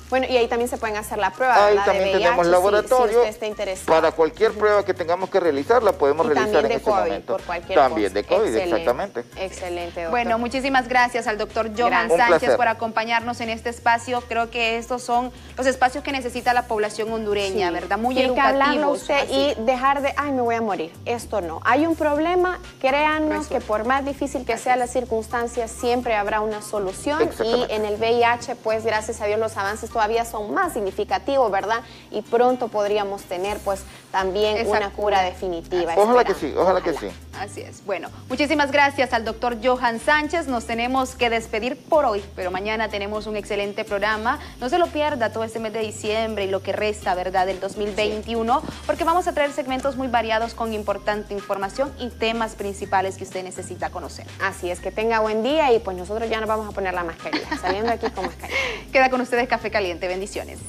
Bueno, y ahí también se pueden hacer la prueba, ahí ¿verdad? también de VIH, tenemos laboratorio. Si usted está interesado. Para cualquier prueba que tengamos que realizar, la podemos realizar en este momento. Por cualquier también cosa. de COVID, Excelente. Exactamente. Excelente, doctor. Bueno, muchísimas gracias al doctor Johan Sánchez por acompañarnos en este espacio. Creo que estos son los espacios que necesita la población hondureña, ¿verdad? Muy educativos. Hay que hablarlo usted y dejar de, ay, me voy a morir. Esto no. Hay un problema, créanos que por más difícil que sea la circunstancia, siempre habrá una solución. Y en el VIH, pues, gracias a Dios, los avances todavía son más significativos, ¿verdad? Y pronto podríamos tener, pues, también una cura definitiva. Ojalá que sí, ojalá que sí. Así es. Bueno, muchísimas gracias al doctor Johan Sánchez. Nos tenemos que despedir por hoy, pero mañana tenemos un excelente programa. No se lo pierda todo este mes de diciembre y lo que resta, ¿verdad?, del 2021, porque vamos a traer segmentos muy variados con importante información y temas principales que usted necesita conocer. Así es, que tenga buen día y pues nosotros ya nos vamos a poner la mascarilla, saliendo aquí con mascarilla. Queda con ustedes Café Caliente. Bendiciones.